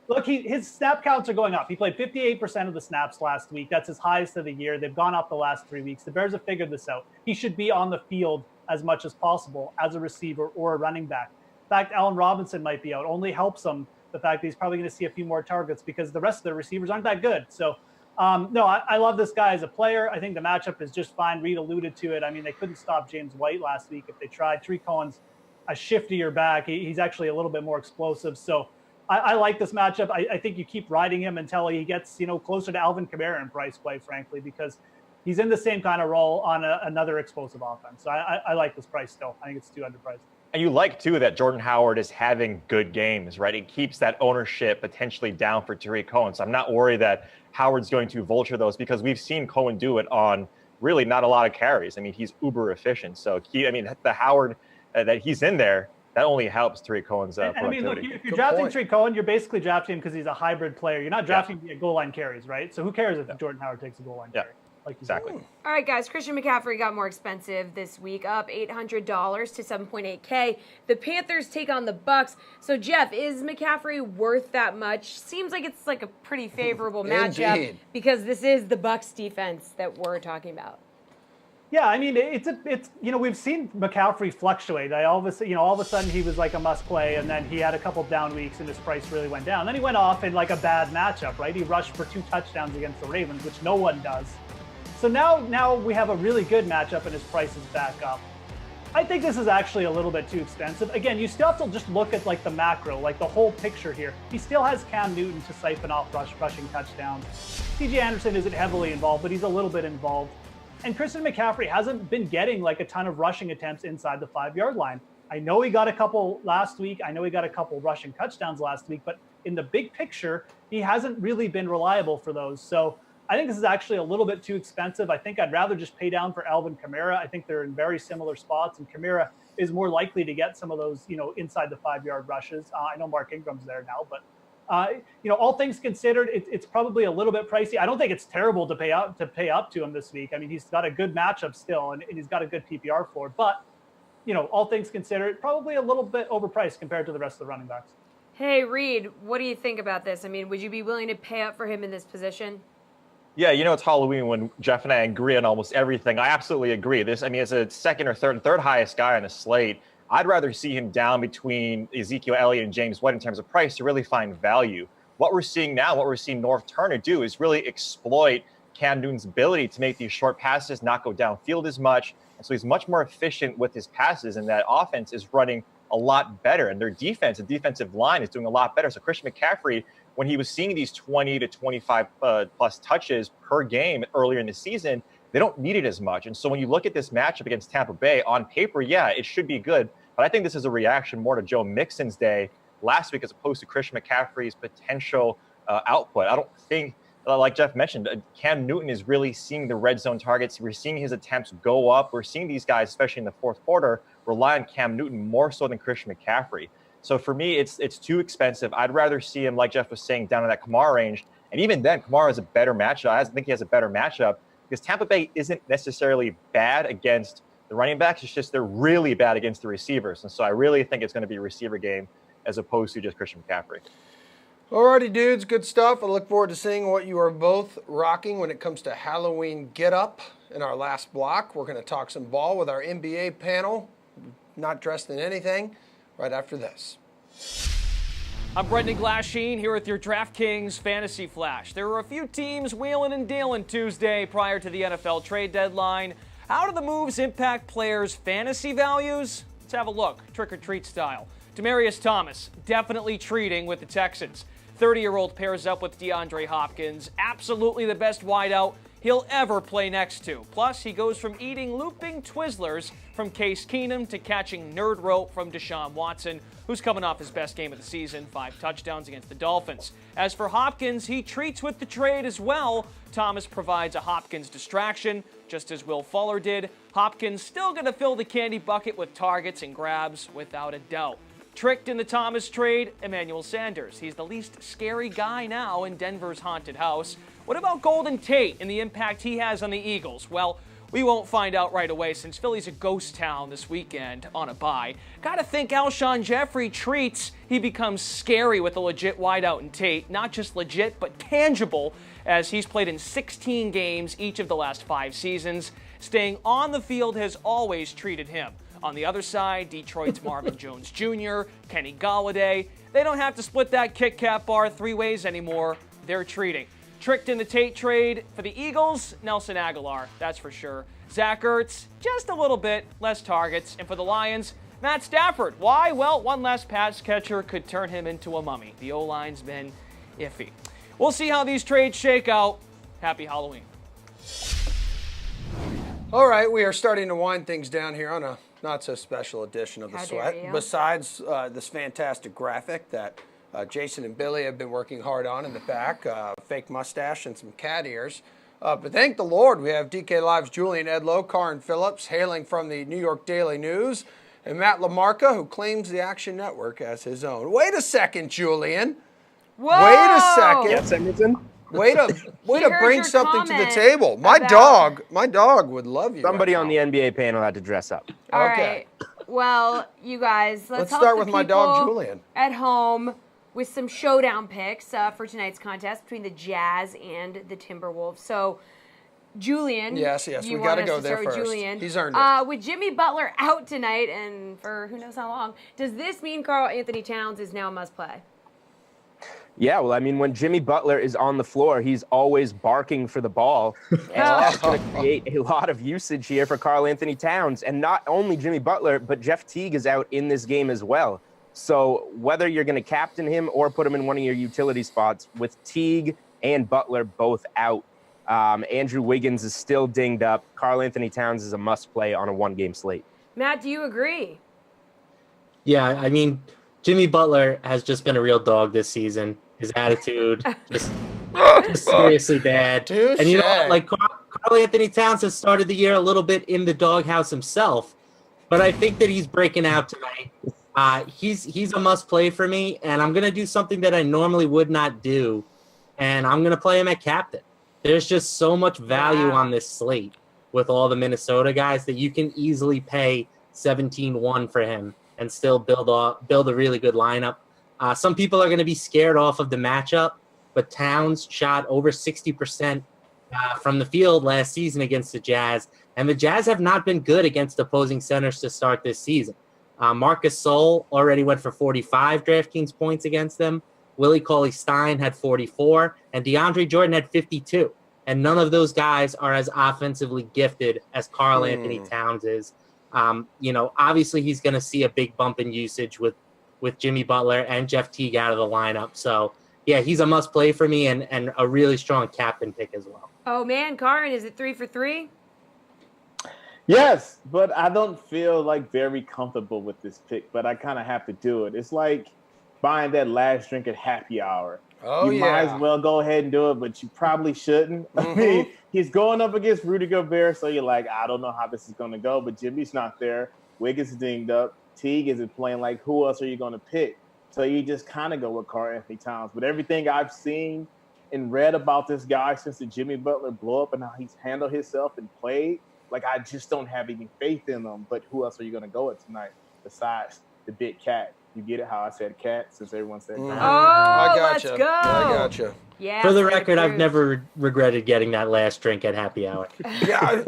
Look, his snap counts are going up. He played 58% of the snaps last week. That's his highest of the year. They've gone up the last 3 weeks. The Bears have figured this out. He should be on the field as much as possible as a receiver or a running back. In fact, Allen Robinson might be out. Only helps him the fact that he's probably going to see a few more targets because the rest of the receivers aren't that good. So, no, I love this guy as a player. I think the matchup is just fine. Reed alluded to it. I mean, they couldn't stop James White last week if they tried. Tariq Cohen's a shiftier back. He's actually a little bit more explosive. So I like this matchup. I think you keep riding him until he gets, closer to Alvin Kamara in price, quite frankly, because he's in the same kind of role on another explosive offense. So I like this price still. I think it's too underpriced. And you like, too, that Jordan Howard is having good games, right? It keeps that ownership potentially down for Tariq Cohen. So I'm not worried that Howard's going to vulture those because we've seen Cohen do it on really not a lot of carries. I mean, he's uber efficient. So, the Howard that he's in there, that only helps Tariq Cohen's productivity. I mean, look, if you're drafting Tariq Cohen, you're basically drafting him because he's a hybrid player. You're not drafting him goal line carries, right? So who cares if Jordan Howard takes a goal line carry? Exactly. All right, guys. Christian McCaffrey got more expensive this week, up $800 to $7.8K. The Panthers take on the Bucks. So, Jeff, is McCaffrey worth that much? Seems like it's like a pretty favorable matchup because this is the Bucks defense that we're talking about. Yeah, I mean, it's we've seen McCaffrey fluctuate. All of a sudden he was like a must play, and then he had a couple down weeks, and his price really went down. Then he went off in like a bad matchup, right? He rushed for 2 touchdowns against the Ravens, which no one does. So now we have a really good matchup, and his price is back up. I think this is actually a little bit too expensive. Again, you still have to just look at like the macro, like the whole picture here. He still has Cam Newton to siphon off rushing touchdowns. C.J. Anderson isn't heavily involved, but he's a little bit involved. And Christian McCaffrey hasn't been getting like a ton of rushing attempts inside the 5-yard line. I know he got a couple last week. I know he got a couple rushing touchdowns last week, but in the big picture, he hasn't really been reliable for those. So I think this is actually a little bit too expensive. I think I'd rather just pay down for Alvin Kamara. I think they're in very similar spots, and Kamara is more likely to get some of those, inside the 5-yard rushes. I know Mark Ingram's there now, but all things considered, it's probably a little bit pricey. I don't think it's terrible to pay up to him this week. I mean, he's got a good matchup still, and he's got a good PPR floor. But, all things considered, probably a little bit overpriced compared to the rest of the running backs. Hey, Reed, what do you think about this? I mean, would you be willing to pay up for him in this position? Yeah, it's Halloween when Jeff and I agree on almost everything. I absolutely agree. As a second or third highest guy on the slate, I'd rather see him down between Ezekiel Elliott and James White in terms of price to really find value. What we're seeing now, what we're seeing North Turner do is really exploit Cam Newton's ability to make these short passes, not go downfield as much. And so he's much more efficient with his passes, and that offense is running a lot better. And their defense, the defensive line, is doing a lot better. So Christian McCaffrey, when he was seeing these 20 to 25 plus touches per game earlier in the season, they don't need it as much. And so when you look at this matchup against Tampa Bay, on paper, yeah, it should be good. But I think this is a reaction more to Joe Mixon's day last week as opposed to Christian McCaffrey's potential output. I don't think, like Jeff mentioned, Cam Newton is really seeing the red zone targets. We're seeing his attempts go up. We're seeing these guys, especially in the fourth quarter, rely on Cam Newton more so than Christian McCaffrey. So for me, it's too expensive. I'd rather see him, like Jeff was saying, down in that Kamara range. And even then, Kamara is a better matchup. I think he has a better matchup because Tampa Bay isn't necessarily bad against the running backs. It's just they're really bad against the receivers. And so I really think it's going to be a receiver game as opposed to just Christian McCaffrey. Alrighty, dudes, good stuff. I look forward to seeing what you are both rocking when it comes to Halloween Get Up. In our last block, we're going to talk some ball with our NBA panel, not dressed in anything, right after this. I'm Brendan Glasheen here with your DraftKings Fantasy Flash. There were a few teams wheeling and dealing Tuesday prior to the NFL trade deadline. How do the moves impact players' fantasy values? Let's have a look, trick-or-treat style. Demaryius Thomas, definitely treating with the Texans. 30-year-old pairs up with DeAndre Hopkins, absolutely the best wideout he'll ever play next to. Plus, he goes from eating looping Twizzlers from Case Keenum to catching nerd rope from Deshaun Watson, who's coming off his best game of the season, 5 touchdowns against the Dolphins. As for Hopkins, he treats with the trade as well. Thomas provides a Hopkins distraction, just as Will Fuller did. Hopkins still going to fill the candy bucket with targets and grabs, without a doubt. Tricked in the Thomas trade, Emmanuel Sanders. He's the least scary guy now in Denver's haunted house. What about Golden Tate and the impact he has on the Eagles? Well, we won't find out right away since Philly's a ghost town this weekend on a bye. Gotta think Alshon Jeffrey treats. He becomes scary with a legit wideout in Tate. Not just legit, but tangible, as he's played in 16 games each of the last 5 seasons. Staying on the field has always treated him. On the other side, Detroit's Marvin Jones Jr., Kenny Golladay. They don't have to split that Kit Kat bar 3 ways anymore. They're treating. Tricked in the Tate trade for the Eagles, Nelson Aguilar, that's for sure. Zach Ertz, just a little bit less targets. And for the Lions, Matt Stafford. Why? Well, one less pass catcher could turn him into a mummy. The O-line's been iffy. We'll see how these trades shake out. Happy Halloween. All right, we are starting to wind things down here on a not-so-special edition of The How Sweat. dare you. Besides this fantastic graphic that Jason and Billy have been working hard on in the back, fake mustache and some cat ears. But thank the Lord, we have DK Live's Julian Edlow, Karin Phillips, hailing from the New York Daily News, and Matt LaMarca, who claims the Action Network as his own. Wait a second, Julian. Whoa! Wait a second. Yes, Emerson? Way to heard bring your something to the comment table. My dog would love you. Somebody right on now. the NBA panel had to dress up. All Okay. right. Well, you guys, let's help start the with my dog, people Julian. at home with some showdown picks for tonight's contest between the Jazz and the Timberwolves. So, Julian. Yes, you we want gotta us go to there start with first. Julian. He's earned it. With Jimmy Butler out tonight and for who knows how long, does this mean Karl Anthony Towns is now a must-play? Yeah, well, I mean, when Jimmy Butler is on the floor, he's always barking for the ball. And that's going to create a lot of usage here for Karl Anthony Towns. And not only Jimmy Butler, but Jeff Teague is out in this game as well. So whether you're going to captain him or put him in one of your utility spots, with Teague and Butler both out, Andrew Wiggins is still dinged up. Karl Anthony Towns is a must-play on a one-game slate. Matt, do you agree? Yeah, I mean, Jimmy Butler has just been a real dog this season. His attitude just seriously bad. Touché. And you know what? Like Karl Anthony Towns has started the year a little bit in the doghouse himself, but I think that he's breaking out tonight. He's a must play for me, and I'm gonna do something that I normally would not do, and I'm gonna play him at captain. There's just so much value on this slate with all the Minnesota guys that you can easily pay 17-1 for him and still build a really good lineup. Some people are going to be scared off of the matchup, but Towns shot over 60% from the field last season against the Jazz, and the Jazz have not been good against opposing centers to start this season. Marcus Sol already went for 45 DraftKings points against them. Willie Cauley-Stein had 44, and DeAndre Jordan had 52. And none of those guys are as offensively gifted as Karl Anthony Towns is. Obviously he's going to see a big bump in usage with Jimmy Butler and Jeff Teague out of the lineup. So, yeah, he's a must-play for me and a really strong captain pick as well. Oh, man, Karin, is it 3 for 3? Yes, but I don't feel like very comfortable with this pick, but I kind of have to do it. It's like buying that last drink at happy hour. Oh, you might as well go ahead and do it, but you probably shouldn't. I mean, he's going up against Rudy Gobert, so you're like, I don't know how this is going to go, but Jimmy's not there. Wiggins is dinged up. Teague isn't playing. Like, who else are you going to pick? So you just kind of go with Karl Anthony Towns. But everything I've seen and read about this guy since the Jimmy Butler blow up and how he's handled himself and played, like, I just don't have any faith in him. But who else are you going to go with tonight besides the big cat? You get it how I said cat since everyone said cat? I let's gotcha. go. I gotcha. Yeah. For the record, I've never regretted getting that last drink at happy hour. Yeah,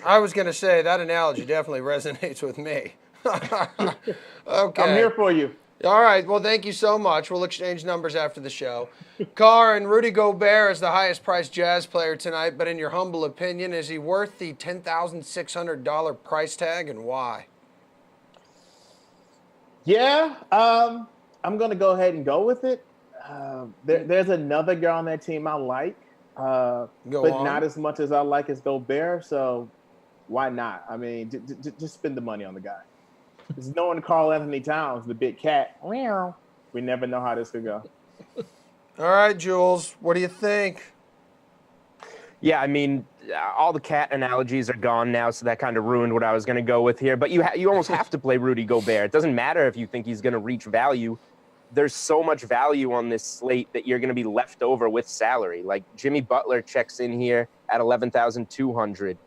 I was going to say that analogy definitely resonates with me. Okay. I'm here for you. All right. Well, thank you so much. We'll exchange numbers after the show. Carr and Rudy Gobert is the highest priced Jazz player tonight, but in your humble opinion, is he worth the $10,600 price tag, and why? Yeah, I'm going to go ahead and go with it. There's another guy on that team I like. but not as much as I like as Gobert. So why not? I mean, just spend the money on the guy. There's knowing Karl Anthony Towns, the big cat. We never know how this could go. All right, Jules, what do you think? Yeah, I mean, all the cat analogies are gone now, so that kind of ruined what I was going to go with here. But you almost have to play Rudy Gobert. It doesn't matter if you think he's going to reach value. There's so much value on this slate that you're going to be left over with salary. Like Jimmy Butler checks in here at $11,200.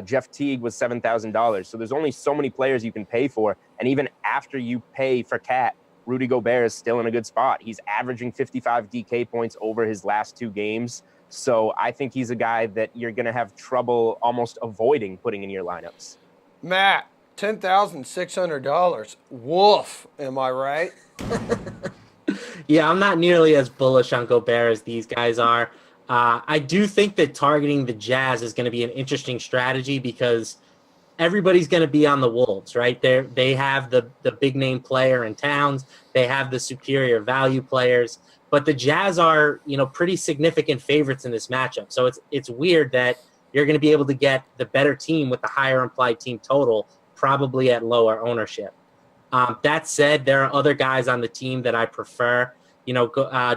Jeff Teague was $7,000. So there's only so many players you can pay for. And even after you pay for Cat, Rudy Gobert is still in a good spot. He's averaging 55 DK points over his last 2 games. So I think he's a guy that you're going to have trouble almost avoiding putting in your lineups. Matt, $10,600. Woof. Am I right? Yeah, I'm not nearly as bullish on Gobert as these guys are. I do think that targeting the Jazz is going to be an interesting strategy because everybody's going to be on the Wolves, right? They have the big name player in Towns. They have the superior value players. But the Jazz are, pretty significant favorites in this matchup. So it's weird that you're going to be able to get the better team with the higher implied team total, probably at lower ownership. That said, there are other guys on the team that I prefer.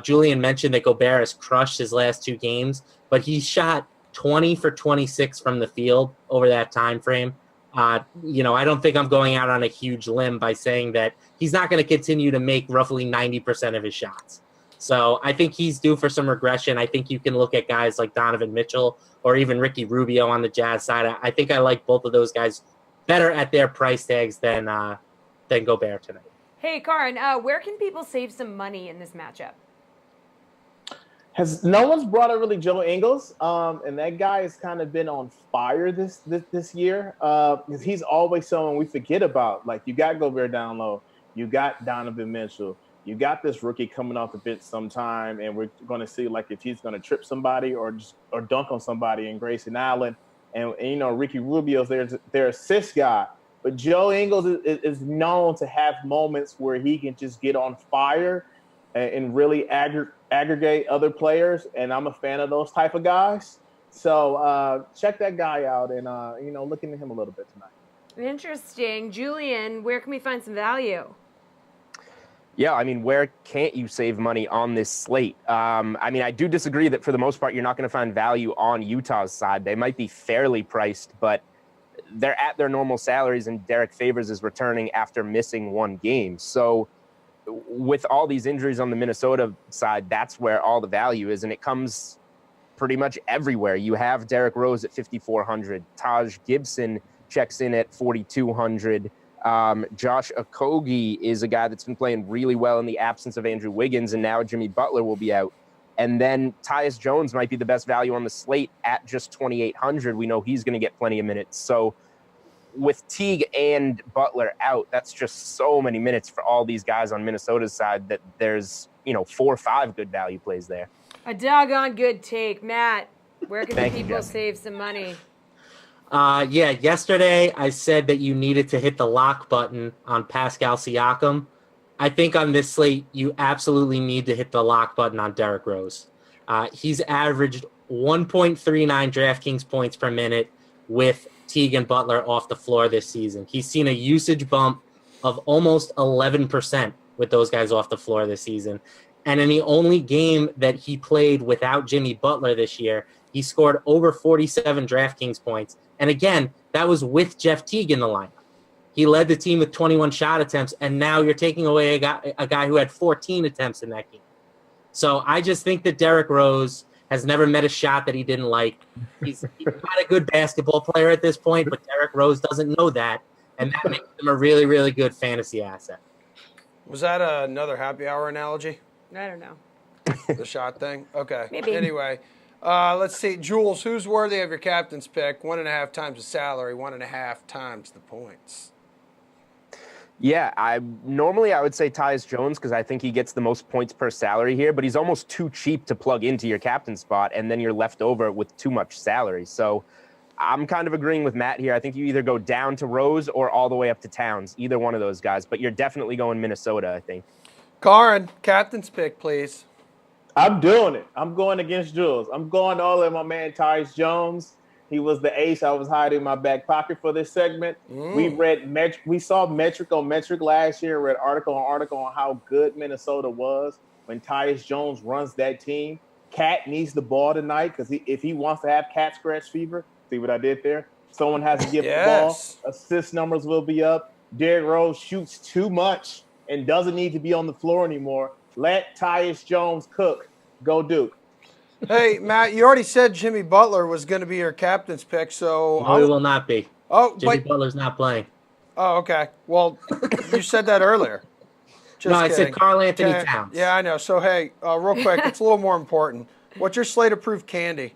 Julian mentioned that Gobert has crushed his last 2 games, but he shot 20 for 26 from the field over that time frame. I don't think I'm going out on a huge limb by saying that he's not going to continue to make roughly 90% of his shots. So I think he's due for some regression. I think you can look at guys like Donovan Mitchell or even Ricky Rubio on the Jazz side. I think I like both of those guys better at their price tags than Gobert tonight. Hey, Karin, where can people save some money in this matchup? No one's brought up really Joe Ingles, and that guy has kind of been on fire this year because he's always someone we forget about. Like, you got Gobert down low, you got Donovan Mitchell, you got this rookie coming off the bench sometime, and we're going to see like if he's going to trip somebody or dunk on somebody in Grayson Allen, and Ricky Rubio's their assist guy. But Joe Ingles is known to have moments where he can just get on fire and really aggregate other players, and I'm a fan of those type of guys. So check that guy out and, look into him a little bit tonight. Interesting. Julian, where can we find some value? Yeah, I mean, where can't you save money on this slate? I do disagree that for the most part, you're not going to find value on Utah's side. They might be fairly priced, but they're at their normal salaries, and Derek Favors is returning after missing 1 game. So with all these injuries on the Minnesota side, that's where all the value is, and it comes pretty much everywhere. You have Derrick Rose at $5,400. Taj Gibson checks in at $4,200. Josh Okogie is a guy that's been playing really well in the absence of Andrew Wiggins, and now Jimmy Butler will be out. And then Tyus Jones might be the best value on the slate at just $2,800. We know he's going to get plenty of minutes. So with Teague and Butler out, that's just so many minutes for all these guys on Minnesota's side that there's, 4 or 5 good value plays there. A doggone good take. Matt, where can Thank the you, people Jess. save some money? Yesterday I said that you needed to hit the lock button on Pascal Siakam. I think on this slate, you absolutely need to hit the lock button on Derrick Rose. He's averaged 1.39 DraftKings points per minute with Teague and Butler off the floor this season. He's seen a usage bump of almost 11% with those guys off the floor this season. And in the only game that he played without Jimmy Butler this year, he scored over 47 DraftKings points. And again, that was with Jeff Teague in the lineup. He led the team with 21 shot attempts, and now you're taking away a guy who had 14 attempts in that game. So I just think that Derrick Rose has never met a shot that he didn't like. He's not a good basketball player at this point, but Derrick Rose doesn't know that, and that makes him a really, really good fantasy asset. Was that another happy hour analogy? I don't know. The shot thing? Okay. Maybe. Anyway, let's see. Jules, who's worthy of your captain's pick? 1.5 times the salary, 1.5 times the points. Yeah, I would say Tyus Jones because I think he gets the most points per salary here, but he's almost too cheap to plug into your captain spot, and then you're left over with too much salary. So I'm kind of agreeing with Matt here. I think you either go down to Rose or all the way up to Towns, either one of those guys, but you're definitely going Minnesota, I think. Karin, captain's pick, please. I'm doing it. I'm going against Jules. I'm going all in my man Tyus Jones. He was the ace I was hiding in my back pocket for this segment. We saw metric on metric last year. Read article on article on how good Minnesota was when Tyus Jones runs that team. Cat needs the ball tonight because if he wants to have cat scratch fever, see what I did there? Someone has to give the ball. Assist numbers will be up. Derrick Rose shoots too much and doesn't need to be on the floor anymore. Let Tyus Jones cook. Go Duke. Hey, Matt, you already said Jimmy Butler was going to be your captain's pick, so... No, he will not be. Oh, Jimmy Butler's not playing. Oh, okay. Well, you said that earlier. No, I said Karl Anthony Towns. Yeah, I know. So, hey, real quick, it's a little more important. What's your slate-approved candy?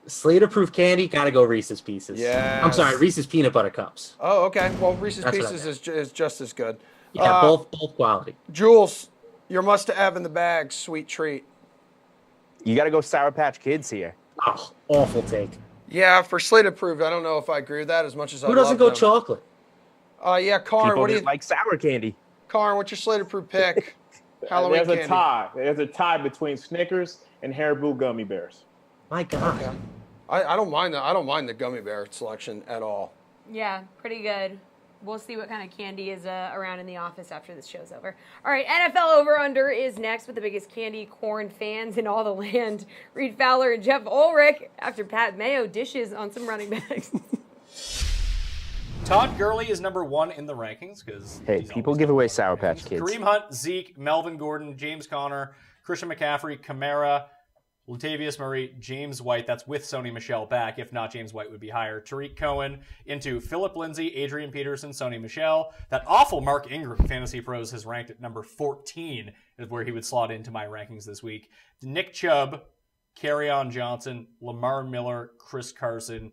Slate-approved candy? Got to go Reese's Pieces. Yeah. I'm sorry, Reese's Peanut Butter Cups. Oh, okay. Well, Reese's Pieces is just as good. Yeah, both quality. Jules, your must-have in the bag, sweet treat. You got to go Sour Patch Kids here. Oh, awful take. Yeah, for slate approved, I don't know if I agree with that as much as I love Who doesn't go them. chocolate? Yeah, Karn, People what do you just like sour candy? Karn, what's your slate approved pick? Halloween There's candy. a tie. There's a tie between Snickers and Haribo gummy bears. My God. Okay. I don't mind I don't mind the gummy bear selection at all. Yeah, pretty good. We'll see what kind of candy is around in the office after this show's over. All right, NFL Over-Under is next with the biggest candy corn fans in all the land. Reed Fowler and Jeff Ulrich after Pat Mayo dishes on some running backs. Todd Gurley is number 1 in the rankings because people give away Sour Patch Kids. Kareem Hunt, Zeke, Melvin Gordon, James Conner, Christian McCaffrey, Kamara, Latavius Murray, James White. That's with Sony Michel back. If not, James White would be higher. Tariq Cohen into Philip Lindsay, Adrian Peterson, Sony Michel. That awful Mark Ingram, Fantasy Pros has ranked at number 14 is where he would slot into my rankings this week. Nick Chubb, Kerryon Johnson, Lamar Miller, Chris Carson,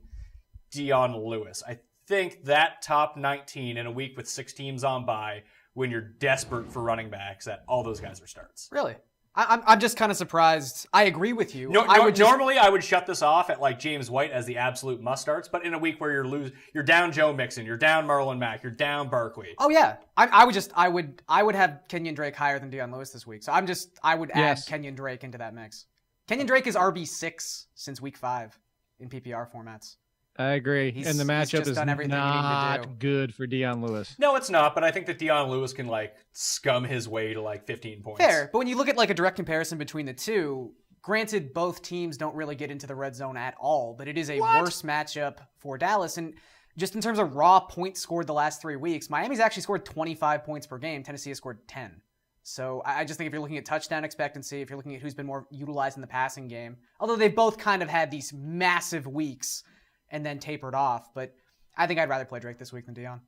Dion Lewis. I think that top 19 in a week with 6 teams on bye when you're desperate for running backs, that all those guys are starts. Really? I'm just kind of surprised. I agree with you. Normally, I would shut this off at like James White as the absolute must starts, but in a week where you're down Joe Mixon, you're down Marlon Mack, you're down Barkley. Oh yeah, I would have Kenyon Drake higher than Dion Lewis this week. So I would add Kenyon Drake into that mix. Kenyon Drake is RB6 since week 5 in PPR formats. I agree. And the matchup is not good for Dion Lewis. No, it's not, but I think that Dion Lewis can like scum his way to like 15 points. Fair, but when you look at like a direct comparison between the two, granted both teams don't really get into the red zone at all, but it is a worse matchup for Dallas. And just in terms of raw points scored the last 3 weeks, Miami's actually scored 25 points per game. Tennessee has scored 10. So I just think if you're looking at touchdown expectancy, if you're looking at who's been more utilized in the passing game, although they've both kind of had these massive weeks and then tapered off. But I think I'd rather play Drake this week than Dion.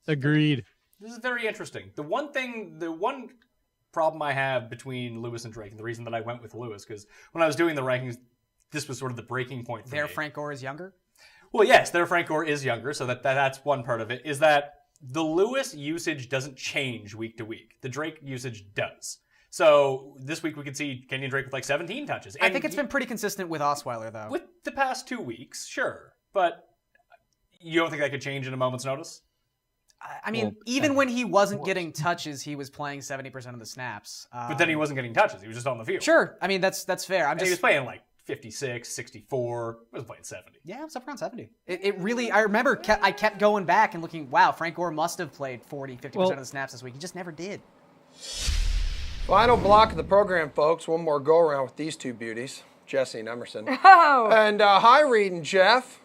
Agreed. This is very interesting. The one problem I have between Lewis and Drake, and the reason that I went with Lewis, because when I was doing the rankings, this was sort of the breaking point for me. Frank Gore is younger? Well, yes, Frank Gore is younger, so that's one part of it, is that the Lewis usage doesn't change week to week. The Drake usage does. So this week we could see Kenyon Drake with like 17 touches. And I think it's been pretty consistent with Osweiler, though. With the past 2 weeks, sure. But you don't think that could change in a moment's notice? I mean, even when he wasn't getting touches, he was playing 70% of the snaps. But then he wasn't getting touches. He was just on the field. Sure. I mean, that's fair. He was playing like 56, 64. He was playing 70. Yeah, it was up around 70. It really, I remember I kept going back and looking, wow, Frank Gore must have played 40, 50% of the snaps this week. He just never did. Final block of the program, folks. One more go-around with these two beauties, Jessie and Emerson. Oh! And hi, Reed and Jeff.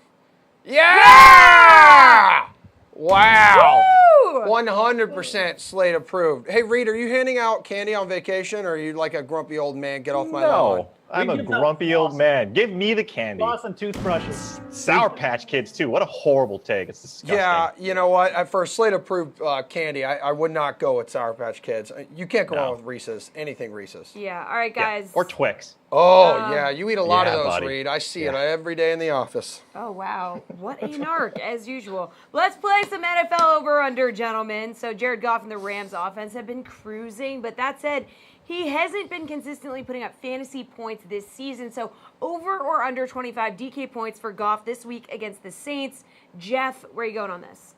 Yeah! Wow. Woo! 100% slate approved. Hey, Reed, are you handing out candy on vacation, or are you like a grumpy old man? Get off my lawn. No, I'm a grumpy old man. Give me the candy. Floss and toothbrushes. Sour Patch Kids, too. What a horrible take. It's disgusting. Yeah, you know what? For slate approved candy, I would not go with Sour Patch Kids. You can't go wrong with Reese's. Anything Reese's. Yeah, all right, guys. Yeah. Or Twix. Oh, yeah. You eat a lot of those, buddy. Reed. I see it every day in the office. Oh, wow. What a narc, as usual. Let's play some NFL over-under, gentlemen. So Jared Goff and the Rams offense have been cruising, but that said, he hasn't been consistently putting up fantasy points this season. So over or under 25 DK points for Goff this week against the Saints. Jeff, where are you going on this?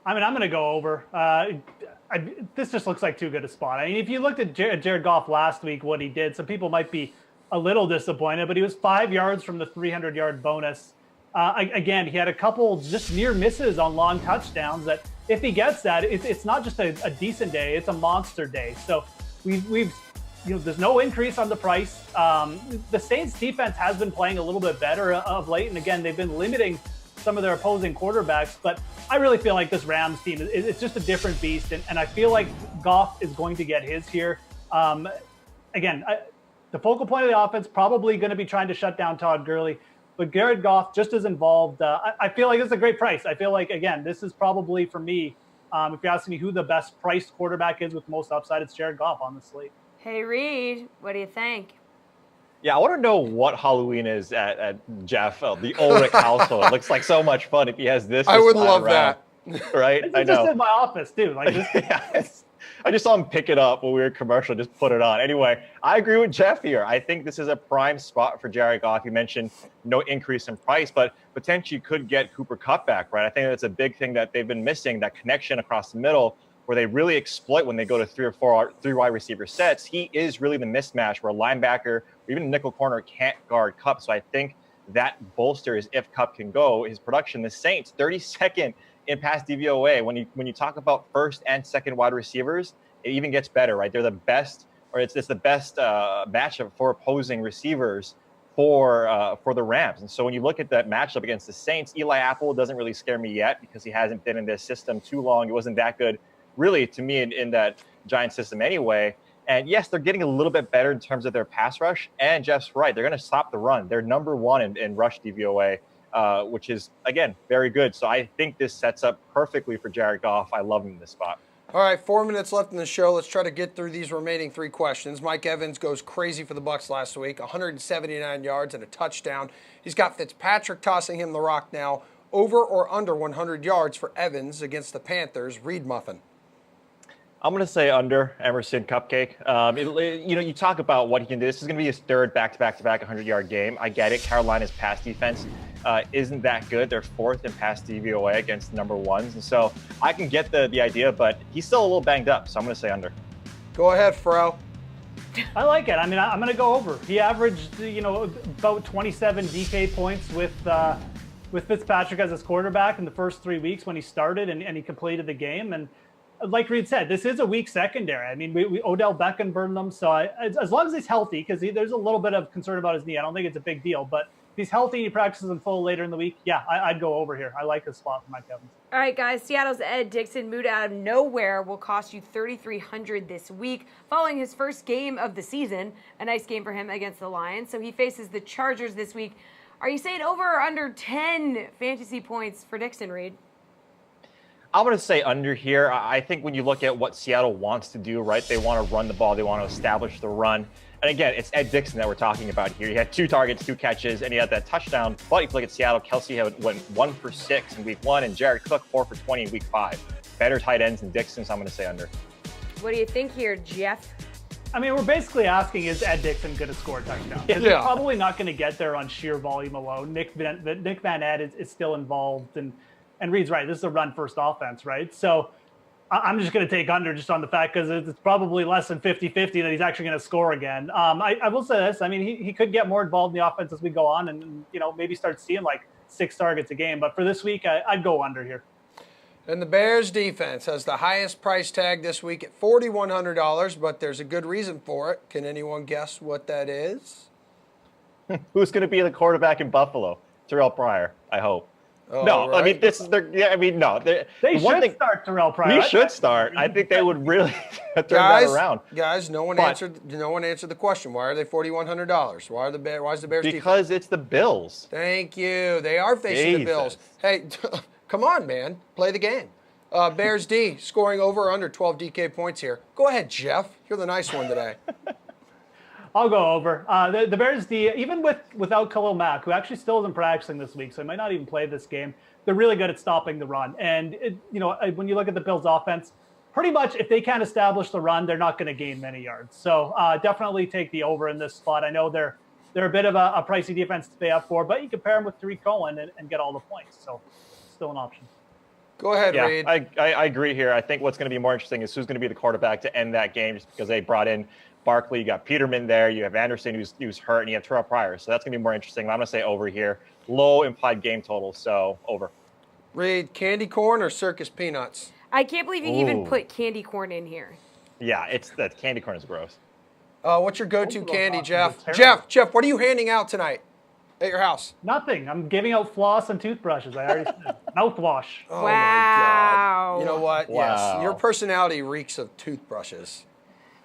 I mean, I'm going to go over. This just looks like too good a spot. I mean, if you looked at Jared Goff last week, what he did, some people might be a little disappointed, but he was 5 yards from the 300-yard bonus. Again, he had a couple just near misses on long touchdowns that if he gets that, it's not just a decent day, it's a monster day. So we've there's no increase on the price. The Saints defense has been playing a little bit better of late. And again, they've been limiting some of their opposing quarterbacks, but I really feel like this Rams team, it's just a different beast. And I feel like Goff is going to get his here. Again, the focal point of the offense, probably going to be trying to shut down Todd Gurley, but Jared Goff just as involved. I feel like it's a great price. I feel like, again, this is probably for me, if you're asking me who the best priced quarterback is with most upside, it's Jared Goff on the slate. Hey, Reed, what do you think? Yeah, I want to know what Halloween is at Jeff, the Ulrich household. It looks like so much fun if he has this. I would love that. Right? It's I know. just in my office, too. Like this. Yeah, I just saw him pick it up when we were commercial, just put it on. Anyway, I agree with Jeff here. I think this is a prime spot for Jared Goff. You mentioned no increase in price, but potentially could get Cooper Kupp back, right? I think that's a big thing that they've been missing, that connection across the middle, where they really exploit when they go to three wide receiver sets. He is really the mismatch where a linebacker or even a nickel corner can't guard Kupp. So I think that bolsters, if Kupp can go, his production. The Saints, 32nd in pass DVOA. When you talk about first and second wide receivers, it even gets better, right? They're the best, or it's the best matchup for opposing receivers for the Rams. And so when you look at that matchup against the Saints, Eli Apple doesn't really scare me yet because he hasn't been in this system too long. He wasn't that good really to me in that Giant system anyway. And yes, they're getting a little bit better in terms of their pass rush. And Jeff's right, they're going to stop the run. They're number one in rush DVOA, which is, again, very good. So I think this sets up perfectly for Jared Goff. I love him in this spot. All right, 4 minutes left in the show. Let's try to get through these remaining 3 questions. Mike Evans goes crazy for the Bucs last week, 179 yards and a touchdown. He's got Fitzpatrick tossing him the rock now. Over or under 100 yards for Evans against the Panthers. Reed Muffin. I'm going to say under Emerson Cupcake. You talk about what he can do. This is going to be his third back-to-back 100-yard game. I get it. Carolina's pass defense isn't that good. They're 4th in pass DVOA against number ones. And so I can get the idea, but he's still a little banged up. So I'm going to say under. Go ahead, Fro. I like it. I mean, I'm going to go over. He averaged, about 27 DK points with Fitzpatrick as his quarterback in the first 3 weeks when he started and he completed the game. And like Reed said, this is a weak secondary. I mean, we Odell Beckham burned them. So as long as he's healthy, because there's a little bit of concern about his knee. I don't think it's a big deal. But if he's healthy, he practices in full later in the week. Yeah, I'd go over here. I like this spot for Mike Evans. All right, guys. Seattle's Ed Dixon moved out of nowhere will cost you $3,300 this week following his first game of the season. A nice game for him against the Lions. So he faces the Chargers this week. Are you saying over or under 10 fantasy points for Dixon, Reed? I'm going to say under here. I think when you look at what Seattle wants to do, right, they want to run the ball. They want to establish the run. And again, it's Ed Dixon that we're talking about here. He had 2 targets, 2 catches, and he had that touchdown. But if you look at Seattle, Kelsey went 1 for 6 in week 1, and Jared Cook 4 for 20 in week 5. Better tight ends than Dixon, so I'm going to say under. What do you think here, Jeff? I mean, we're basically asking, is Ed Dixon going to score a touchdown? Because he's probably not going to get there on sheer volume alone. Nick Van Ed is still involved, and Reed's right. This is a run-first offense, right? So I'm just going to take under just on the fact because it's probably less than 50-50 that he's actually going to score again. I will say this. I mean, he could get more involved in the offense as we go on and, maybe start seeing like 6 targets a game. But for this week, I'd go under here. And the Bears defense has the highest price tag this week at $4,100, but there's a good reason for it. Can anyone guess what that is? Who's going to be the quarterback in Buffalo? Terrell Pryor, I hope. Oh, no, right. I mean, this is their. Yeah, I mean, no. They should start Terrell Pryor. He should start. I think they would really turn that around. Guys, no one answered the question. Why are they $4,100? Why is the Bears defense? Because it's the Bills. Thank you. They are facing the Bills. Hey, come on, man. Play the game. Bears D scoring over or under 12 DK points here. Go ahead, Jeff. You're the nice one today. I'll go over. The Bears D, even without Khalil Mack, who actually still isn't practicing this week, so he might not even play this game, they're really good at stopping the run. And, when you look at the Bills' offense, pretty much if they can't establish the run, they're not going to gain many yards. So definitely take the over in this spot. I know they're a bit of a pricey defense to pay up for, but you can pair them with Tariq Cohen and get all the points. So still an option. Go ahead, Yeah, Reed. I agree here. I think what's going to be more interesting is who's going to be the quarterback to end that game, just because they brought in Barkley. You got Peterman there. You have Anderson who's hurt, and you have Terrell Pryor. So that's going to be more interesting. I'm going to say over here. Low implied game total, so over. Reed, candy corn or circus peanuts? I can't believe you even put candy corn in here. Yeah, that candy corn is gross. What's your go-to candy, Jeff? Jeff, what are you handing out tonight at your house? Nothing. I'm giving out floss and toothbrushes. I already said. Mouthwash. Oh my God! You know what? Wow. Yes, your personality reeks of toothbrushes.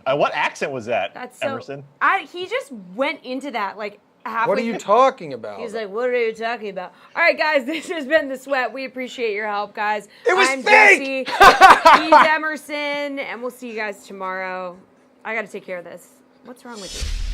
What accent was that, That's so, Emerson? He just went into that like halfway. What are you talking about? He's like, what are you talking about? All right, guys, this has been The Sweat. We appreciate your help, guys. It was I'm fake! Jessie. He's Emerson, and we'll see you guys tomorrow. I got to take care of this. What's wrong with you?